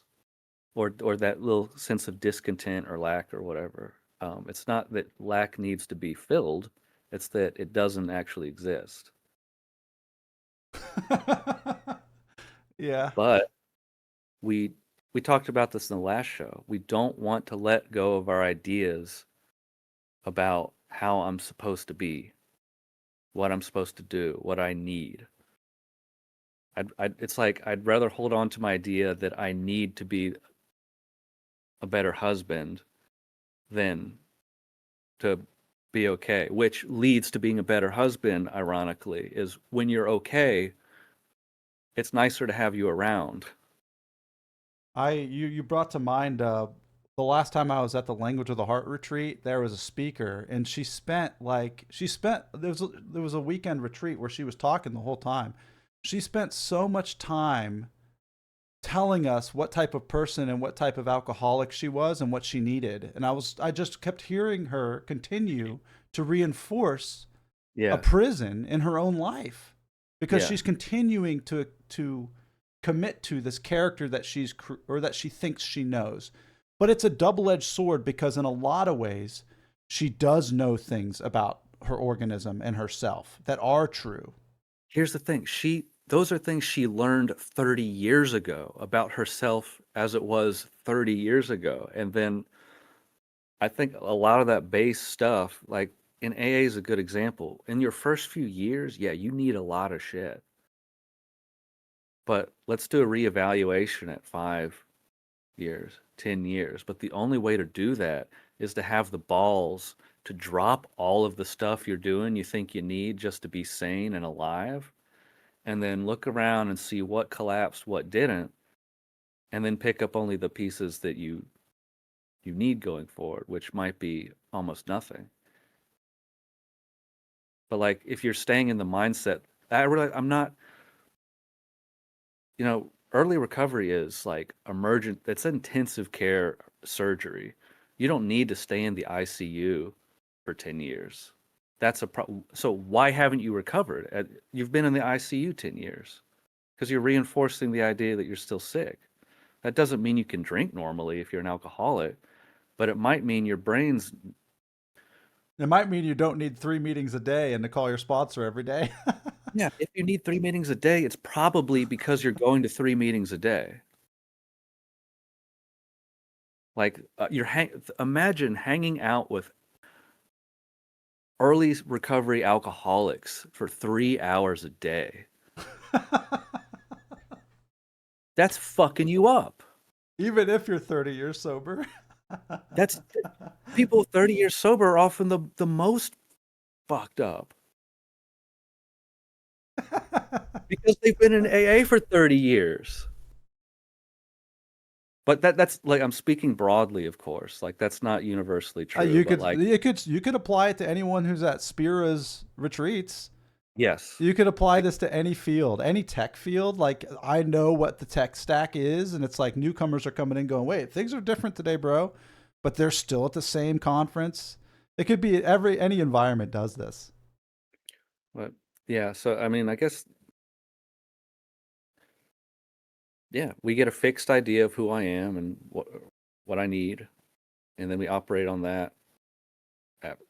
or that little sense of discontent or lack or whatever. It's not that lack needs to be filled. It's that it doesn't actually exist. Yeah. But we we talked about this in the last show. We don't want to let go of our ideas about how I'm supposed to be, what I'm supposed to do, what I need. It's like I'd rather hold on to my idea that I need to be a better husband than to be okay, which leads to being a better husband, ironically, is when you're okay, it's nicer to have you around. You brought to mind the last time I was at the Language of the Heart retreat. There was a speaker, and there was a weekend retreat where she was talking the whole time. She spent so much time telling us what type of person and what type of alcoholic she was and what she needed, and I just kept hearing her continue to reinforce a Yeah, prison in her own life because yeah. she's continuing to commit to this character that or that she thinks she knows. But it's a double-edged sword because in a lot of ways she does know things about her organism and herself that are true. Here's the thing. Those are things she learned 30 years ago about herself as it was 30 years ago. And then I think a lot of that base stuff, like in AA is a good example. In your first few years, yeah, you need a lot of shit. But let's do a reevaluation at 5 years, 10 years. But the only way to do that is to have the balls to drop all of the stuff you're doing you think you need just to be sane and alive, and then look around and see what collapsed, what didn't, and then pick up only the pieces that you need going forward, which might be almost nothing. But like if you're staying in the mindset, I'm not, early recovery is like emergent, it's intensive care surgery. You don't need to stay in the ICU for 10 years. That's a problem. So why haven't you recovered? You've been in the ICU 10 years because you're reinforcing the idea that you're still sick. That doesn't mean you can drink normally if you're an alcoholic, but it might mean your brain's. It might mean you don't need 3 meetings a day and to call your sponsor every day. Yeah, if you need 3 meetings a day, it's probably because you're going to 3 meetings a day. Like imagine hanging out with early recovery alcoholics for 3 hours a day. That's fucking you up. Even if you're 30 years sober. That's People 30 years sober are often the most fucked up because they've been in AA for 30 years. But that's like I'm speaking broadly, of course. Like that's not universally true, but like You could apply it to anyone who's at Spira's retreats. yes. You could apply this to any field, any tech field. Like I know what the tech stack is, and it's like newcomers are coming in going, "Wait, things are different today, bro," but they're still at the same conference. It could be any environment does this. But yeah, so I mean, I guess yeah, we get a fixed idea of who I am and what I need, and then we operate on that.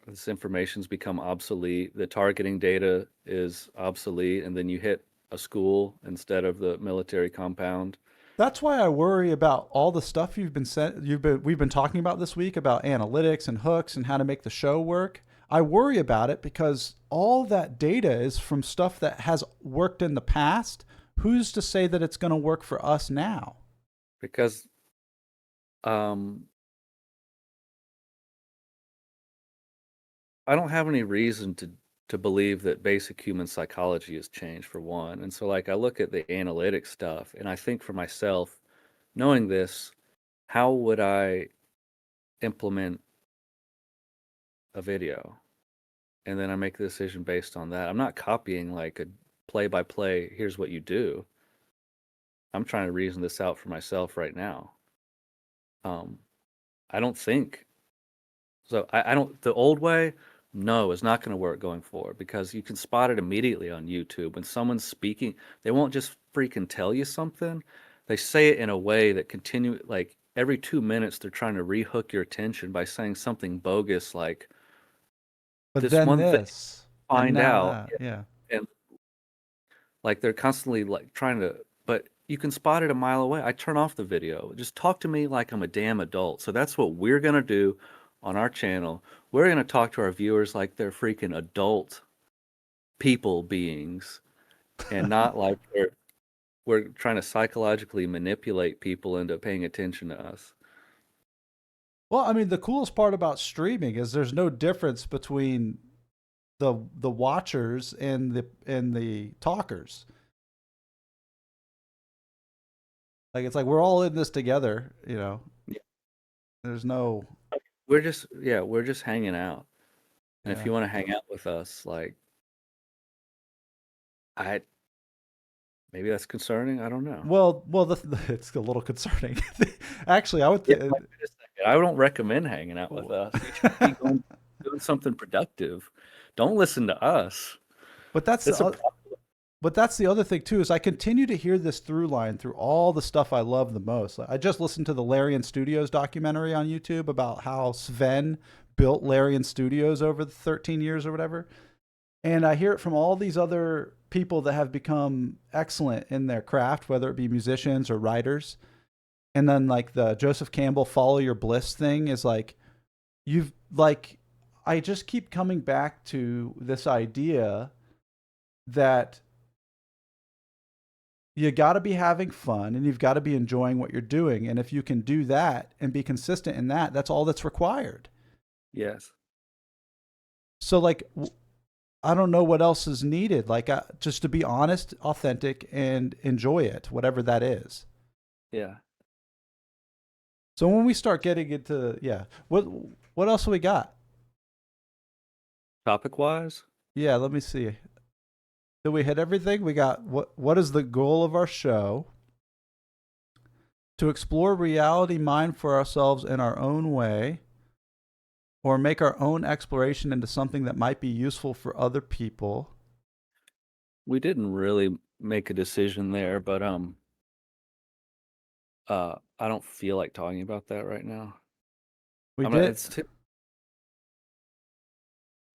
This information's become obsolete. The targeting data is obsolete, and then you hit a school instead of the military compound. That's why I worry about all the stuff we've been talking about this week about analytics and hooks and how to make the show work. I worry about it because all that data is from stuff that has worked in the past. Who's to say that it's going to work for us now? Because um, I don't have any reason to believe that basic human psychology has changed for one. And so like I look at the analytic stuff and I think for myself, knowing this, how would I implement a video? And then I make the decision based on that. I'm not copying like a play by play, here's what you do. I'm trying to reason this out for myself right now. Um, I don't think so. I don't, the old way, no, is not going to work going forward because you can spot it immediately on YouTube. When someone's speaking, they won't just freaking tell you something. They say it in a way that like every 2 minutes, they're trying to rehook your attention by saying something bogus like, But this then one thing, this, and find now out, that, yeah. and like they're constantly like trying to, but you can spot it a mile away. I turn off the video. Just talk to me like I'm a damn adult. So that's what we're gonna do on our channel. We're gonna talk to our viewers like they're freaking adult people beings, and not like we're trying to psychologically manipulate people into paying attention to us. Well, I mean, the coolest part about streaming is there's no difference between the watchers and the talkers. Like it's like we're all in this together, you know. Yeah. There's no We're just hanging out. And if yeah. you want to hang out with us, like I maybe that's concerning. I don't know. Well, it's a little concerning. Actually, I would Yeah, think wait a second. I don't recommend hanging out with us. You should be doing something productive. Don't listen to us. but that's It's a the problem. but that's the other thing too is I continue to hear this through line through all the stuff I love the most. I just listened to the Larian Studios documentary on YouTube about how Sven built Larian Studios over the 13 years or whatever. And I hear it from all these other people that have become excellent in their craft, whether it be musicians or writers. And then like the Joseph Campbell follow your bliss thing is like you've like I just keep coming back to this idea that you got to be having fun and you've got to be enjoying what you're doing. And if you can do that and be consistent in that, that's all that's required. Yes. So, like, I don't know what else is needed. Like, just to be honest, authentic, and enjoy it, whatever that is. Yeah. So when we start getting into, yeah, what else we got? Topic wise, Yeah, let me see. Did we hit everything? We got what is the goal of our show? To explore reality, mind for ourselves in our own way, or make our own exploration into something that might be useful for other people. we didn't really make a decision there, but I don't feel like talking about that right now. We I'm not, did. it's too,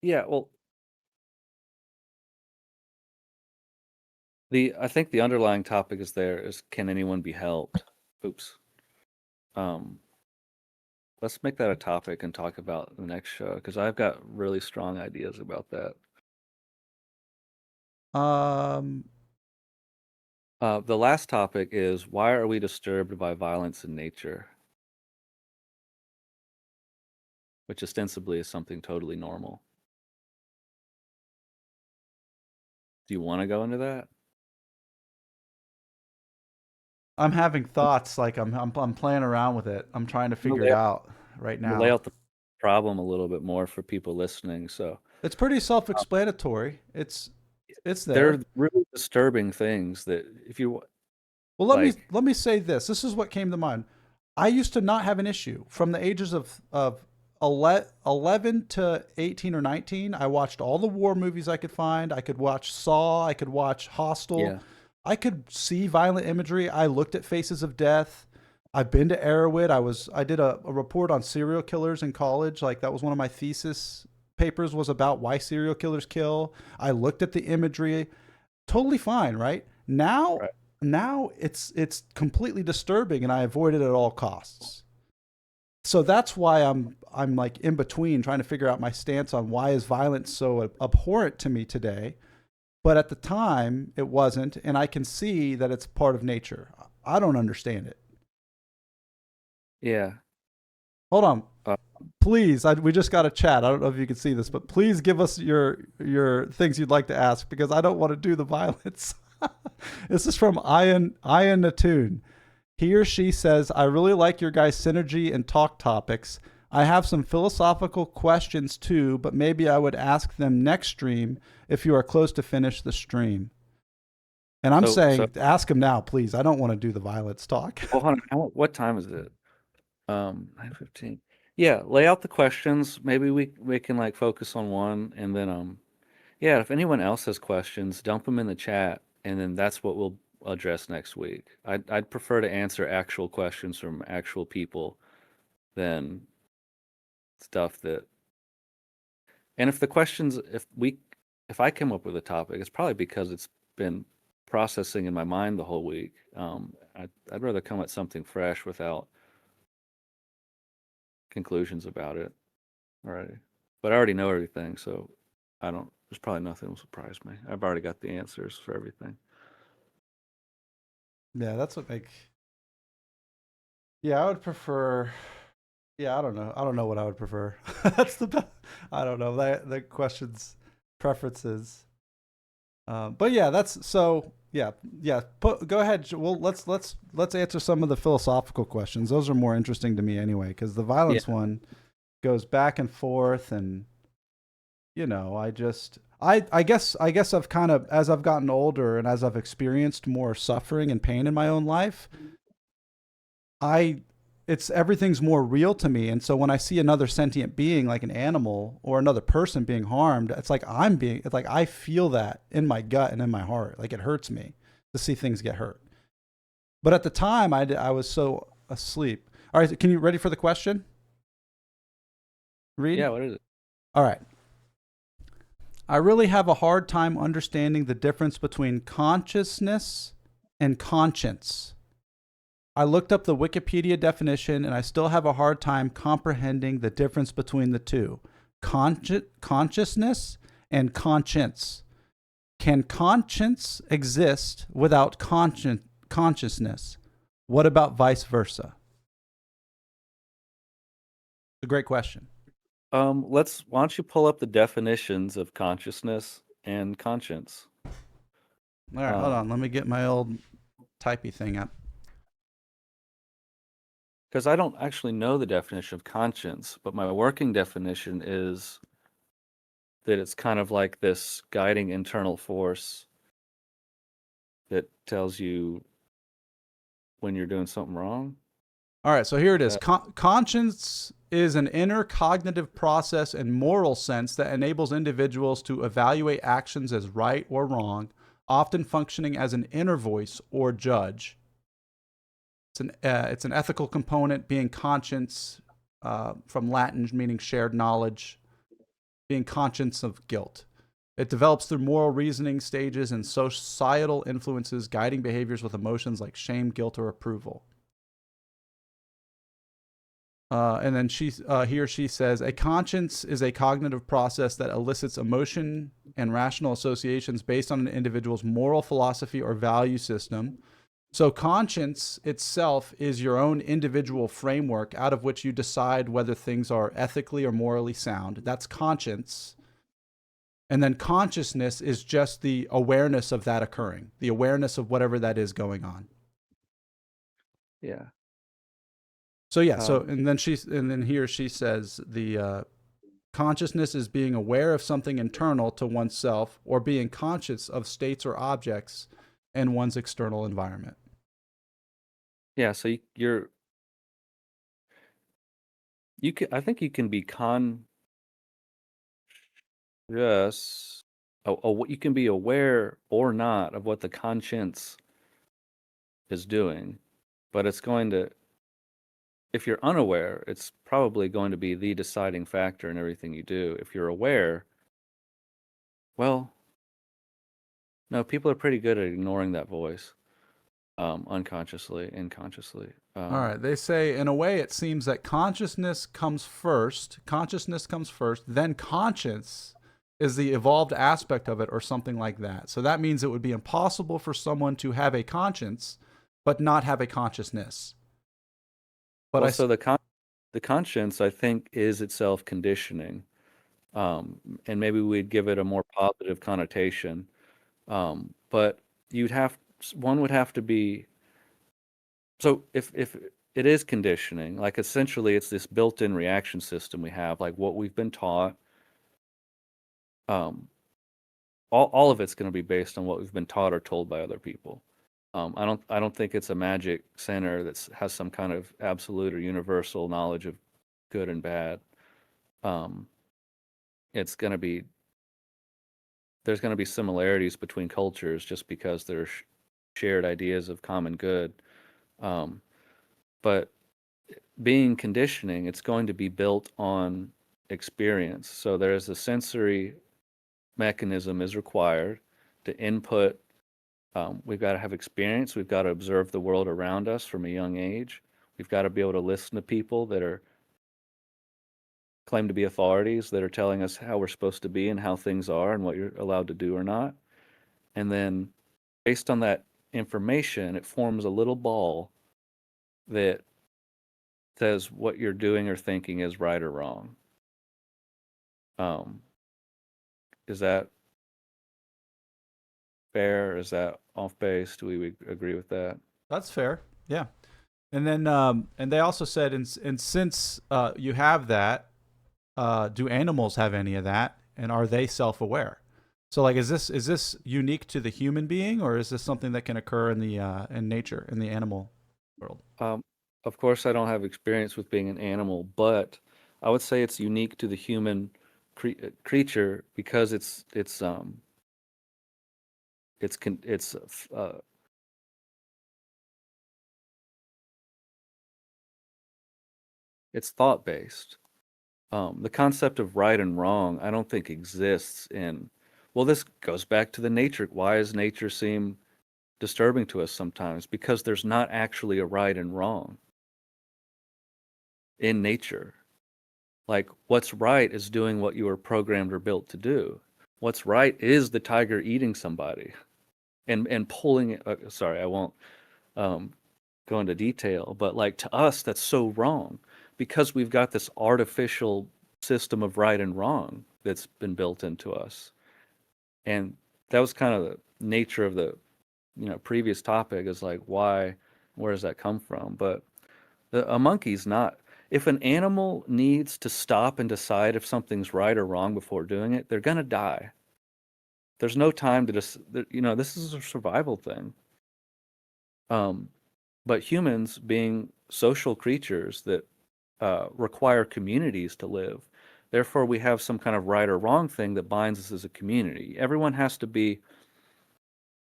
yeah, well, I think the underlying topic is there is can anyone be helped? Oops. Um, let's make that a topic and talk about the next show because I've got really strong ideas about that. Um, The last topic is why are we disturbed by violence in nature, which ostensibly is something totally normal. Do you want to go into that? I'm having thoughts. Like I'm playing around with it. I'm trying to I'm figure it out right gonna lay now. out the problem a little bit more for people listening. So It's pretty self-explanatory. It's they're there. really disturbing things that if you Well, like, let me say this. This is what came to mind. I used to not have an issue from the ages of 11 to 18 or 19. I watched all the war movies I could find. I could watch Saw. I could watch Hostel. yeah, I could see violent imagery. I looked at Faces of Death. I've been to Arrowhead. I did a report on serial killers in college. Like that was one of my thesis papers was about why serial killers kill. I looked at the imagery. Totally fine, right? right. Now it's completely disturbing and I avoid it at all costs. So that's why I'm like in between trying to figure out my stance on why is violence so abhorrent to me today. But at the time it wasn't, and I can see that it's part of nature. I don't understand it. Yeah. Hold on. Uh, Please, we just got a chat. I don't know if you can see this, but please give us your things you'd like to ask because I don't want to do the violence. This is from Ian Natun. He or she says, I really like your guys' synergy and talk topics. I have some philosophical questions too, but maybe I would ask them next stream if you are close to finish the stream. And I'm so saying, ask them now, please. I don't want to do the violence talk. hold on. What time is it? 9:15. Yeah, lay out the questions. Maybe we can like focus on one and then yeah, if anyone else has questions, dump them in the chat and then that's what we'll address next week. I'd prefer to answer actual questions from actual people than stuff that And if the questions, if I come up with a topic, it's probably because it's been processing in my mind the whole week. I'd rather come at something fresh without conclusions about it already. But I already know everything, so I don't. There's probably nothing will surprise me. I've already got the answers for everything. Yeah, that's what make. Yeah, I would prefer. Yeah, I don't know. I don't know what I would prefer. That's the best. I don't know. The questions, preferences. But yeah, that's so. Yeah, yeah. Go ahead. Well, let's answer some of the philosophical questions. Those are more interesting to me anyway, because the Yeah. violence one goes back and forth, and I guess I've kind of, as I've gotten older and as I've experienced more suffering and pain in my own life, I it's everything's more real to me. And so when I see another sentient being like an animal or another person being harmed, it's like I feel that in my gut and in my heart. Like it hurts me to see things get hurt. But at the time I was so asleep. All right, can you ready for the question? Read. Yeah. What is it? All right. I really have a hard time understanding the difference between consciousness and conscience. I looked up the Wikipedia definition and I still have a hard time comprehending the difference between the two consciousness and conscience. Can conscience exist without consciousness? What about vice versa? It's a great question. Why don't you pull up the definitions of consciousness and conscience? All right, hold on. Let me get my old typey thing up. Because I don't actually know the definition of conscience, but my working definition is that it's kind of like this guiding internal force that tells you when you're doing something wrong. All right, so here it is. Conscience is an inner cognitive process in moral sense that enables individuals to evaluate actions as right or wrong, often functioning as an inner voice or judge. It's an ethical component, being conscious, from Latin meaning shared knowledge, being conscious of guilt. It develops through moral reasoning stages and societal influences, guiding behaviors with emotions like shame, guilt, or approval. And then he or she says, a conscience is a cognitive process that elicits emotion and rational associations based on an individual's moral philosophy or value system. So conscience itself is your own individual framework out of which you decide whether things are ethically or morally sound. That's conscience. And then consciousness is just the awareness of that occurring, the awareness of whatever that is going on. Yeah. So yeah, and then he or she says the consciousness is being aware of something internal to oneself or being conscious of states or objects in one's external environment. Yeah, so you can, I think you can be conscious. You can be aware or not of what the conscience is doing, but it's going to, if you're unaware, it's probably going to be the deciding factor in everything you do. If you're aware, well, no, people are pretty good at ignoring that voice, unconsciously, inconsciously. All right, they say in a way it seems that consciousness comes first, then conscience is the evolved aspect of it or something like that. So that means it would be impossible for someone to have a conscience but not have a consciousness. But well, so the conscience, I think, is itself conditioning, and maybe we'd give it a more positive connotation. But one would have to be, so if it is conditioning, like essentially it's this built-in reaction system we have, like what we've been taught. All of it's going to be based on what we've been taught or told by other people. I don't think it's a magic center that has some kind of absolute or universal knowledge of good and bad. Um, it's going to be there's going to be similarities between cultures just because there's shared ideas of common good. But being conditioning, it's going to be built on experience. So there's a sensory mechanism is required to input. We've got to have experience. We've got to observe the world around us from a young age. We've got to be able to listen to people that are claim to be authorities that are telling us how we're supposed to be and how things are and what you're allowed to do or not. And then based on that information, it forms a little ball that says what you're doing or thinking is right or wrong. Is that fair? Is that off base? Do we agree with that? That's fair. Yeah. And then and they also said, and since you have that, do animals have any of that, and are they self-aware? So like, is this unique to the human being, or is this something that can occur in the in nature, in the animal world? Of course, I don't have experience with being an animal, but I would say it's unique to the human creature because it's it's thought based. The concept of right and wrong, I don't think exists in. Well, this goes back to the nature. Why does nature seem disturbing to us sometimes? Because there's not actually a right and wrong in nature. Like, what's right is doing what you were programmed or built to do. What's right is the tiger eating somebody and pulling it. Sorry, I won't go into detail, but like to us, that's so wrong because we've got this artificial system of right and wrong that's been built into us. And that was kind of the nature of the previous topic is like why, where does that come from? But a monkey's not. If an animal needs to stop and decide if something's right or wrong before doing it, they're gonna die. There's no time to just, this is a survival thing. But humans, being social creatures that require communities to live, therefore we have some kind of right or wrong thing that binds us as a community. Everyone has to be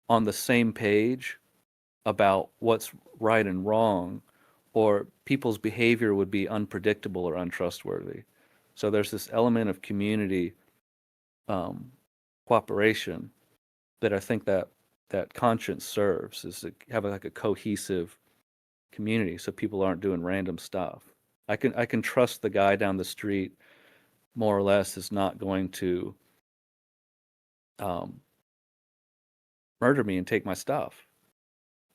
on the same page about what's right and wrong, or people's behavior would be unpredictable or untrustworthy. So there's this element of community cooperation that I think that conscience serves, is to have like a cohesive community so people aren't doing random stuff. I can trust the guy down the street more or less is not going to murder me and take my stuff.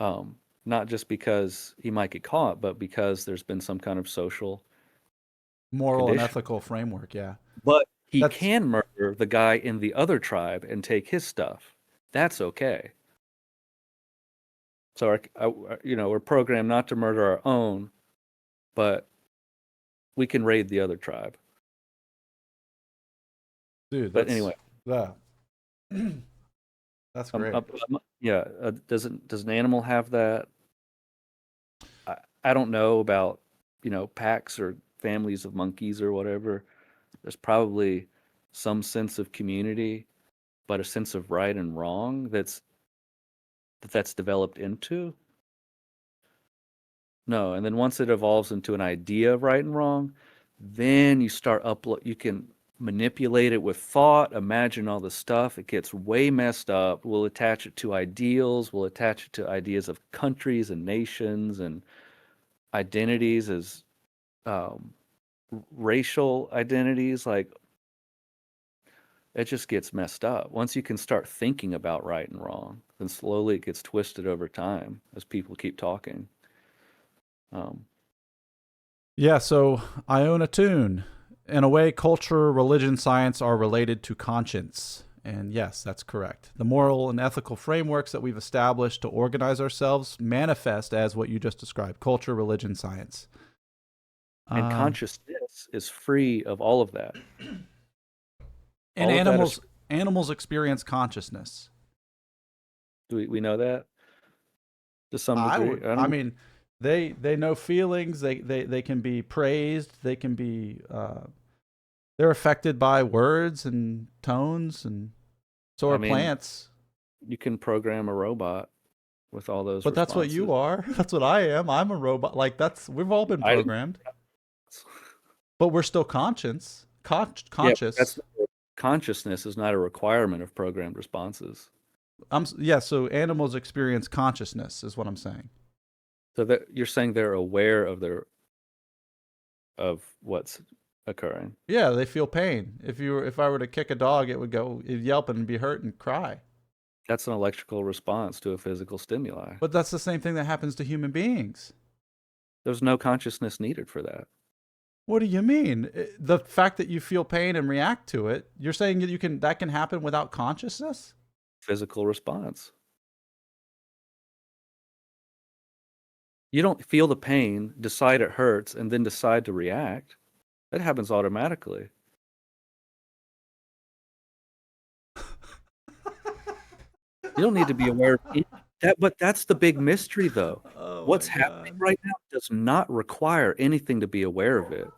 Not just because he might get caught, but because there's been some kind of social Moral and condition. ethical framework. Yeah. But he That's can murder the guy in the other tribe and take his stuff. That's okay. So we're programmed not to murder our own, but we can raid the other tribe. dude. But That's anyway, yeah. That's great. yeah. Does an animal have that? I don't know about packs or families of monkeys or whatever. There's probably some sense of community, but a sense of right and wrong that's developed into. No, and then once it evolves into an idea of right and wrong, then you can manipulate it with thought, imagine all the stuff. It gets way messed up. We'll attach it to ideals, we'll attach it to ideas of countries and nations and identities as um, racial identities. Like, it just gets messed up. Once you can start thinking about right and wrong, then slowly it gets twisted over time as people keep talking. Um, Yeah. So I own a tune. In a way, culture, religion, science are related to conscience. And yes, that's correct. The moral and ethical frameworks that we've established to organize ourselves manifest as what you just described: culture, religion, science. and Um, consciousness is free of all of that. and All of that is, animals experience consciousness. do we know that to some I degree? would. I I don't. mean, they know feelings. They can be praised. They can be. They're affected by words and tones, and so I are mean, plants. you can program a robot with all those But that's what responses. you are. That's what I am. I'm a robot. Like, that's we've all been I didn't. programmed, but we're still Yeah, that's conscious. consciousness is not a requirement of programmed responses. Yeah, so animals experience consciousness is what I'm saying. So that you're saying they're aware of of what's occurring. Yeah, they feel pain. If I were to kick a dog, it'd yelp and be hurt and cry. That's an electrical response to a physical stimuli. But that's the same thing that happens to human beings. There's no consciousness needed for that. What do you mean? The fact that you feel pain and react to it, you're saying that can happen without consciousness? Physical response. You don't feel the pain, decide it hurts, and then decide to react. That happens automatically. You don't need to be aware of that, but that's the big mystery, though. Oh What's my happening god. right now does not require anything to be aware of it.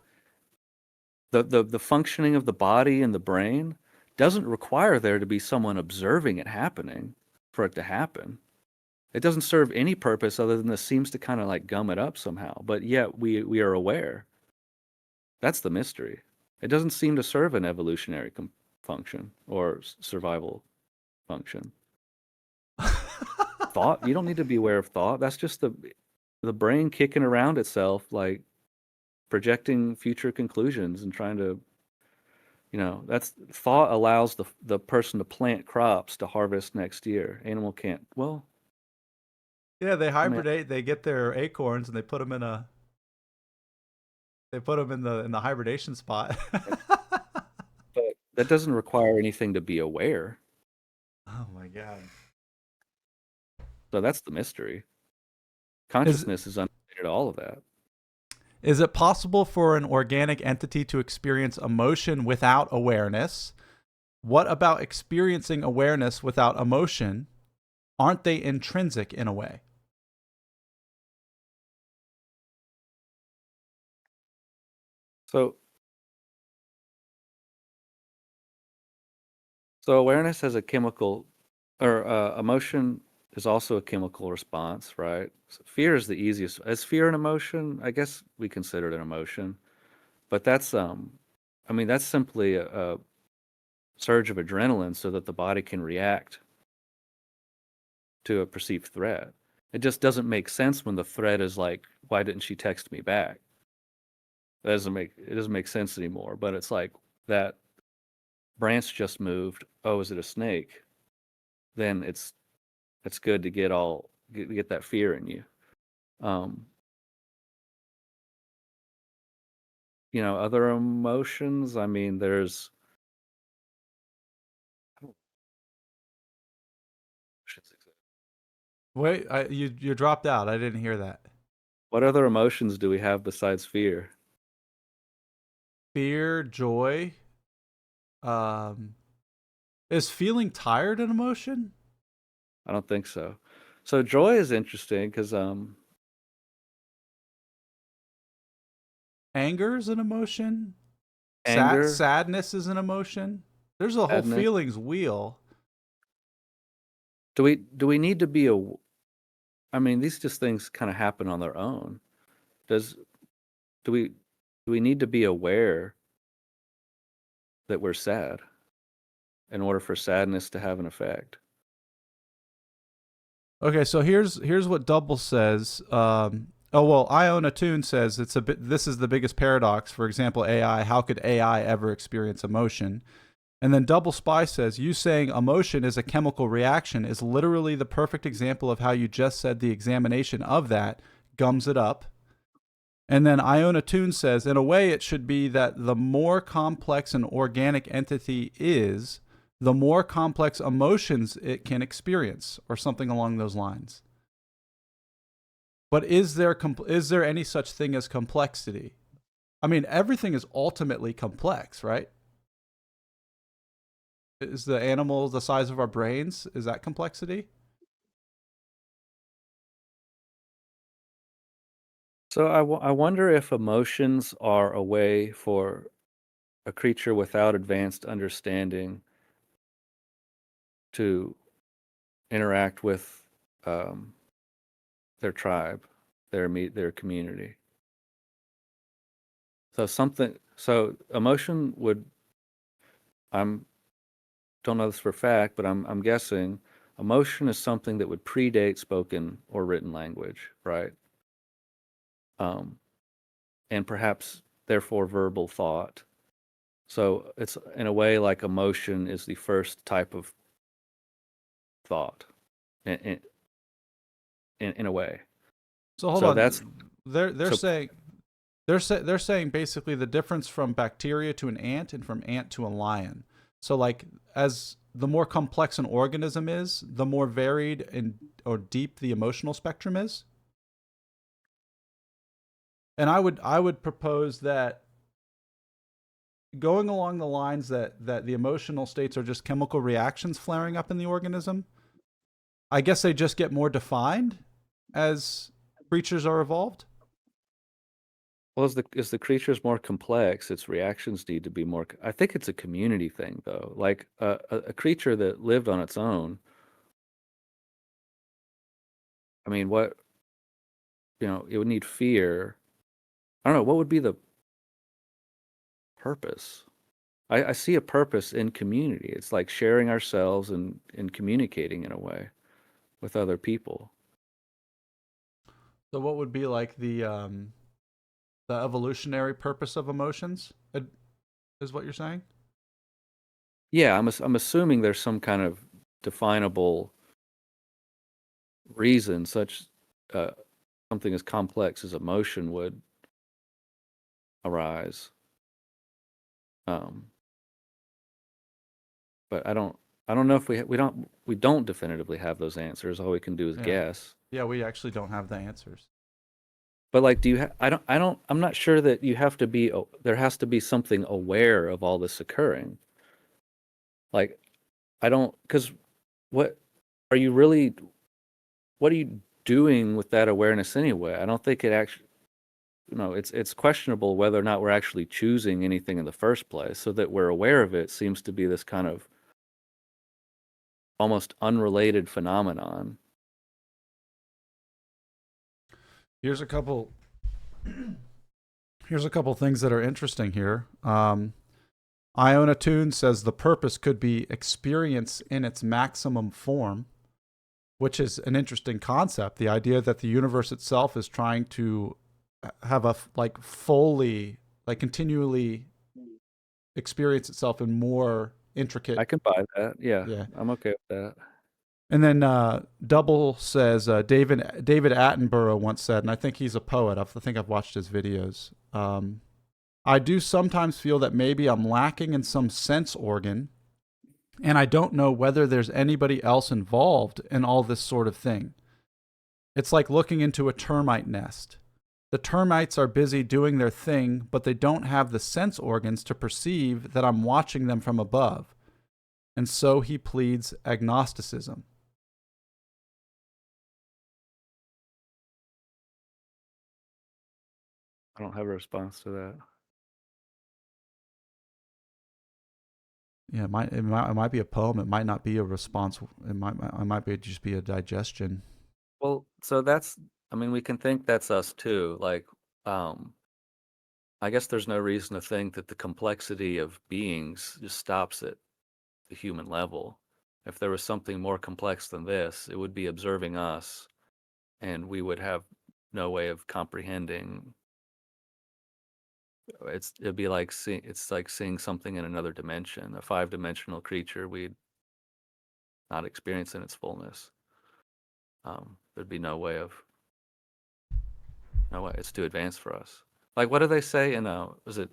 The functioning of the body and the brain doesn't require there to be someone observing it happening for it to happen. It doesn't serve any purpose other than this seems to kind of like gum it up somehow, but yet we are aware. That's the mystery. It doesn't seem to serve an evolutionary function or survival function. Thought, you don't need to be aware of thought. That's just the brain kicking around itself, like projecting future conclusions and trying to, that's thought allows the person to plant crops to harvest next year. Animal can't. Well, Yeah, they I mean, hibernate. They get their acorns and they put them in the hibernation spot. but that doesn't require anything to be aware. Oh my god. So that's the mystery. Is Consciousness is unrelated to all of that. is it possible for an organic entity to experience emotion without awareness? What about experiencing awareness without emotion? Aren't they intrinsic in a way? So So awareness has a chemical, or emotion is also a chemical response, right? So fear is the easiest. Is fear an emotion? I guess we consider it an emotion, but I mean, that's simply a surge of adrenaline so that the body can react to a perceived threat. It just doesn't make sense when the threat is like, why didn't she text me back? It doesn't make sense anymore. But it's like that branch just moved. Oh, is it a snake? Then it's good to get that fear in you. Um, other emotions. I mean, there's Wait, you dropped out. I didn't hear that. what other emotions do we have besides fear? Fear, joy. Um, is feeling tired an emotion? I don't think so. So joy is interesting because Anger is an emotion. anger, Sadness is an emotion. There's a whole sadness. feelings wheel. Do we need to be I mean, these just things kind of happen on their own. Does do we do we need to be aware that we're sad in order for sadness to have an effect? Okay, so here's what Double says. Oh well, I own a tune says it's a bit. This is the biggest paradox. For example, AI. How could AI ever experience emotion? And then Double Spy says you saying emotion is a chemical reaction is literally the perfect example of how you just said the examination of that gums it up. And then Iona Tune says, in a way, it should be that the more complex an organic entity is, the more complex emotions it can experience, or something along those lines. But is there any such thing as complexity? I mean, everything is ultimately complex, right? Is the animal the size of our brains? Is that complexity? So I wonder if emotions are a way for a creature without advanced understanding to interact with um, their tribe, their community. So So emotion would, I'm don't know this for a fact, but I'm guessing emotion is something that would predate spoken or written language, right? Um, and perhaps therefore verbal thought. So it's in a way like emotion is the first type of thought, in in a way. So hold So that's on. They're so saying they're saying basically the difference from bacteria to an ant and from ant to a lion. So like as the more complex an organism is, the more varied and or deep the emotional spectrum is. And I would propose that going along the lines that the emotional states are just chemical reactions flaring up in the organism, I guess they just get more defined as creatures are evolved. well, as the creature is more complex, its reactions need to be more. I think it's a community thing, though. Like a creature that lived on its own. I mean, what it would need fear. I don't know what would be the purpose. I see a purpose in community. It's like sharing ourselves and communicating in a way with other people. So what would be like the evolutionary purpose of emotions? Is what you're saying? Yeah, I'm assuming there's some kind of definable reason such uh, something as complex as emotion would arise. Um, but I don't know if we don't definitively have those answers. All we can do is Yeah. guess. Yeah, we actually don't have the answers. But like, do you? I'm not sure that you have to be. There has to be something aware of all this occurring. Like, I don't, because what are you really? What are you doing with that awareness anyway? I don't think it actually. It's questionable whether or not we're actually choosing anything in the first place. So that we're aware of it seems to be this kind of almost unrelated phenomenon. Here's a couple Here's a couple things that are interesting here. Iona Tune says the purpose could be experience in its maximum form, which is an interesting concept. The idea that the universe itself is trying to have a like fully, like continually experience itself in more I intricate. can buy that. Yeah, Yeah. I'm okay with that. And then Double says David Attenborough once said, and I think he's a poet. I think I've watched his videos. I do sometimes feel that maybe I'm lacking in some sense organ, and I don't know whether there's anybody else involved in all this sort of thing. It's like looking into a termite nest. The termites are busy doing their thing, but they don't have the sense organs to perceive that I'm watching them from above. And so he pleads agnosticism. I don't have a response to that. Yeah, it might be a poem. It might not be a response. It might be just be a digestion. Well, so I mean, we can think that's us too. Like, um, I guess there's no reason to think that the complexity of beings just stops at the human level. If there was something more complex than this, it would be observing us, and we would have no way of comprehending. It'd be like it's like seeing something in another dimension, a five-dimensional creature we'd not experience in its fullness. There'd be no way. It's too advanced for us. Like, what do they say in was it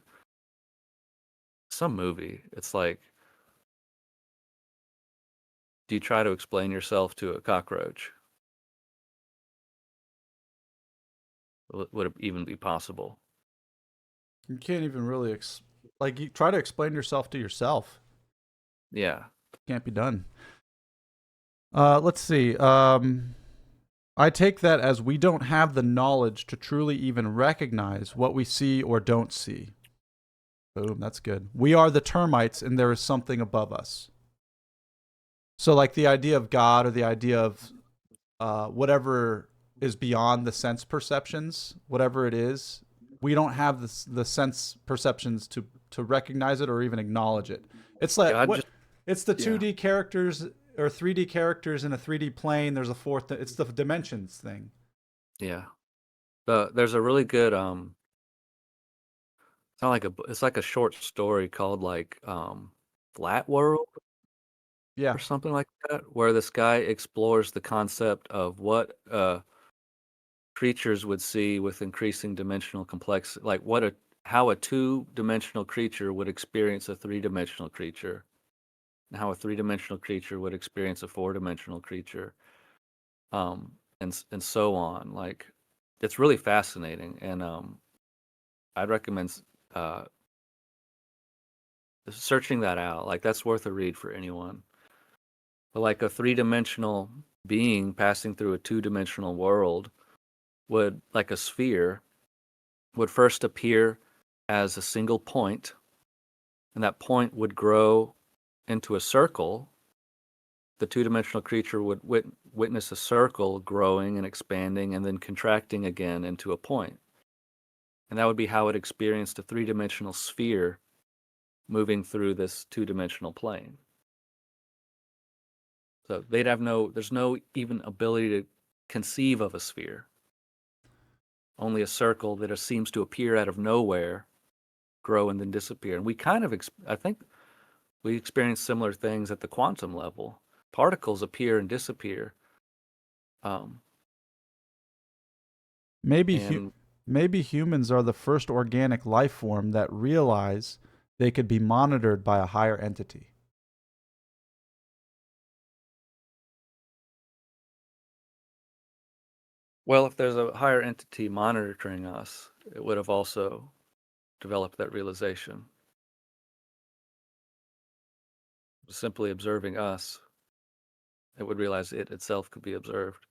some movie? It's like, do you try to explain yourself to a cockroach? Would it even be possible? You can't even really like you try to explain yourself to yourself. Yeah. Can't be done. Let's see. I take that as we don't have the knowledge to truly even recognize what we see or don't see. Boom, that's good. We are the termites, and there is something above us. So, like the idea of God or the idea of whatever is beyond the sense perceptions, whatever it is, we don't have the sense perceptions to recognize it or even acknowledge it. It's like Yeah, I what just it's the yeah 2D characters or 3D characters in a 3D plane. There's a fourth. It's the dimensions thing. yeah. There's a really good it's not like it's like a short story called like Flat World Yeah. or something like that, where this guy explores the concept of what creatures would see with increasing dimensional complexity, like how a two-dimensional creature would experience a three-dimensional creature, and how a three-dimensional creature would experience a four-dimensional creature, and so on. Like, it's really fascinating, and I'd recommend uh, searching that out. Like, that's worth a read for anyone. But like a three-dimensional being passing through a two-dimensional world would, like a sphere, would first appear as a single point, and that point would grow into a circle. The two-dimensional creature would witness a circle growing and expanding and then contracting again into a point. And that would be how it experienced a three-dimensional sphere moving through this two-dimensional plane. So there's no even ability to conceive of a sphere. Only a circle that seems to appear out of nowhere, grow and then disappear. And we kind of, I think we experience similar things at the quantum level. Particles appear and disappear. Um, Maybe and maybe humans are the first organic life form that realize they could be monitored by a higher entity. well, if there's a higher entity monitoring us, it would have also developed that realization. Simply observing us, it would realize it itself could be observed.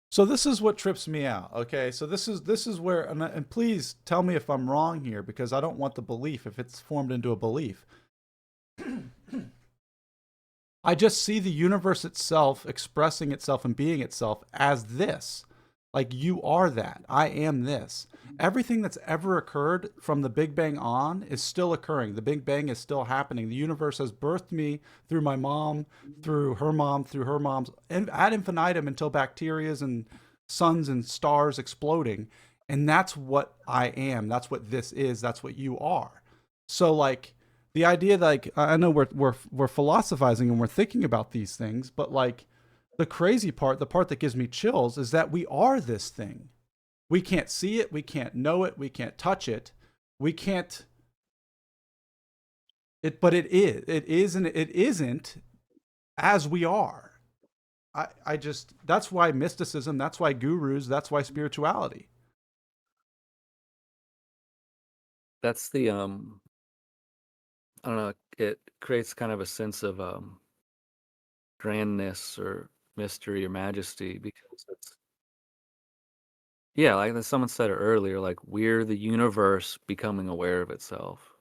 So this is what trips me out. Okay, so this is where and please tell me if I'm wrong here because I don't want the belief if it's formed into a belief. I just see the universe itself expressing itself and being itself as this. Like you are that. I am this. Everything that's ever occurred from the Big Bang on is still occurring. The Big Bang is still happening. The universe has birthed me through my mom, through her mom, through her mom's, and ad infinitum until bacterias and suns and stars exploding. And that's what I am. That's what this is. That's what you are. So like the idea that like I know we're philosophizing and we're thinking about these things, but like the crazy part, the part that gives me chills is that we are this thing. We can't see it, we can't know it, we can't touch it. We can't it but it is. It is and it isn't as we are. I just that's why mysticism, that's why gurus, that's why spirituality. That's the I don't know, it creates kind of a sense of grandness or mystery or majesty because it's yeah, like someone said it earlier, like we're the universe becoming aware of itself.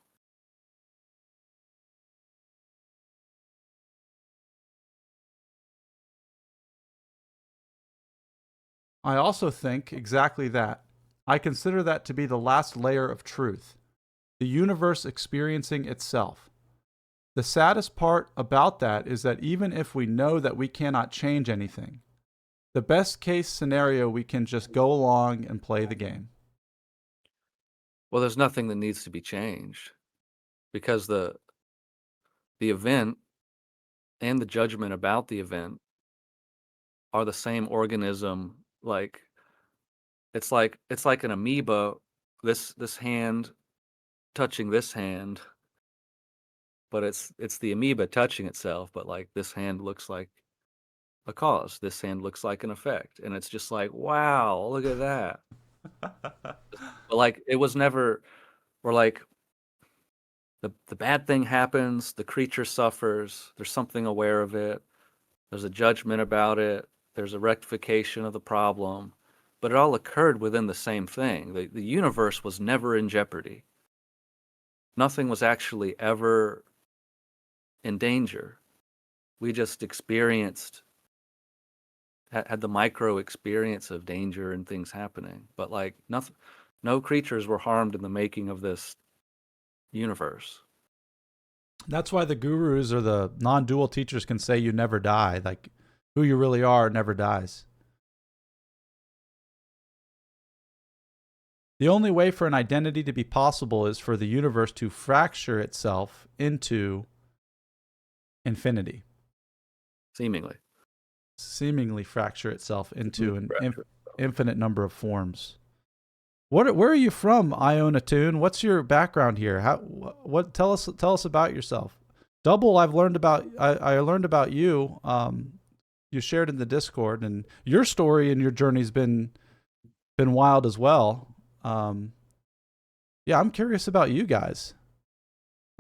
I also think exactly that. I consider that to be the last layer of truth, the universe experiencing itself. The saddest part about that is that even if we know that we cannot change anything, the best case scenario, we can just go along and play the game. Well, there's nothing that needs to be changed because the event and the judgment about the event are the same organism. Like it's like an amoeba, this hand touching this hand, but it's the amoeba touching itself, but like this hand looks like a cause, this hand looks like an effect, and it's just like, wow, look at that. But like it was never, or like the bad thing happens, the creature suffers, there's something aware of it, there's a judgment about it, there's a rectification of the problem, but it all occurred within the same thing. The universe was never in jeopardy. Nothing was actually ever in danger. We just experienced, had the micro experience of danger and things happening, but like No creatures were harmed in the making of this universe. That's why the gurus or the non-dual teachers can say you never die. Like who you really are never dies. The only way for an identity to be possible is for the universe to fracture itself into infinity. Seemingly fracture itself into an infinite number of forms. Where are you from, Iona Tune? What's your background here? Tell us about yourself. Double, I learned about you. You shared in the Discord, and your story and your journey's been wild as well. Yeah, I'm curious about you guys.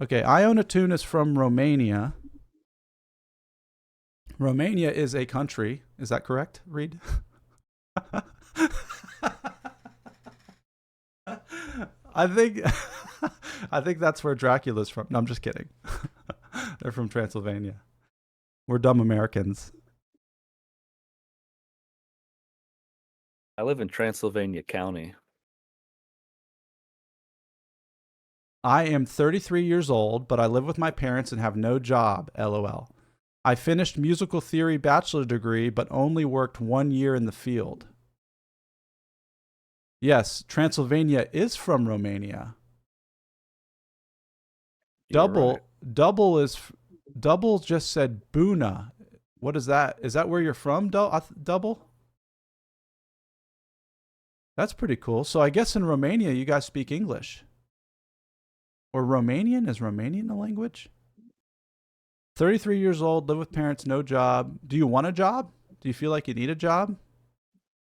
Okay, Iona Tune is from Romania. Romania is a country. Is that correct, Reed? I think I think that's where Dracula's from. No, I'm just kidding. They're from Transylvania. We're dumb Americans. I live in Transylvania County. I am 33 years old, but I live with my parents and have no job. LOL. I finished musical theory bachelor degree, but only worked 1 year in the field. Yes, Transylvania is from Romania. Double just said Buna. What is that? Is that where you're from, Double? That's pretty cool. So I guess in Romania you guys speak English. Or Romanian? Is Romanian a language? 33 years old, live with parents, no job. Do you want a job? Do you feel like you need a job?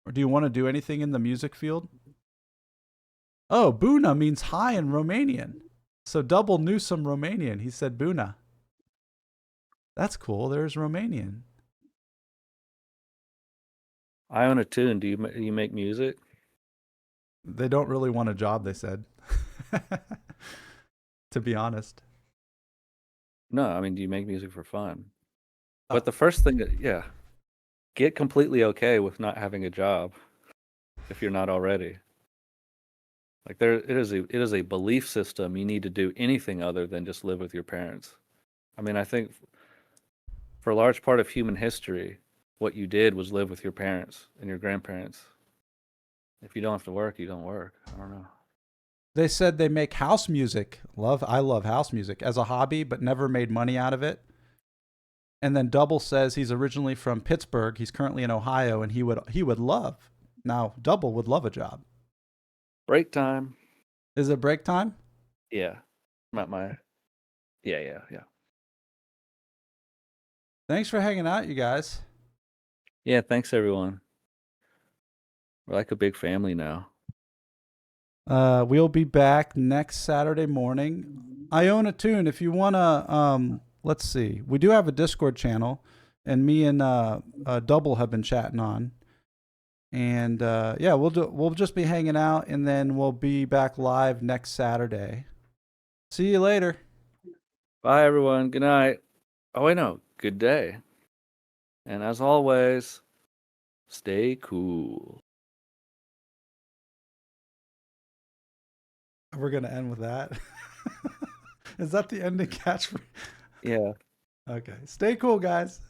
Or do you want to do anything in the music field? Oh, Buna means hi in Romanian. So Double knew some Romanian. He said Buna. That's cool. There's Romanian. Iona Tune, do you make music? They don't really want a job, they said. To be honest. No, I mean, do you make music for fun? But the first thing get completely okay with not having a job if you're not already. Like it is a belief system. You need to do anything other than just live with your parents. I mean, I think for a large part of human history, what you did was live with your parents and your grandparents. If you don't have to work, you don't work. I don't know. They said they make house music. I love house music as a hobby, but never made money out of it. And then Double says he's originally from Pittsburgh. He's currently in Ohio, and he would love. Now Double would love a job. Break time. Is it break time? Yeah. Yeah. Thanks for hanging out, you guys. Yeah, thanks everyone. We're like a big family now. We'll be back next Saturday morning. Iona Tune, if you wanna, let's see, we do have a Discord channel, and me and Double have been chatting on, and yeah, we'll just be hanging out, and then we'll be back live next Saturday. See you later. Bye everyone. Good night. Oh wait, no. Good day. And as always, stay cool. We're gonna end with that. Is that the ending catchphrase? Yeah. Okay. Stay cool, guys.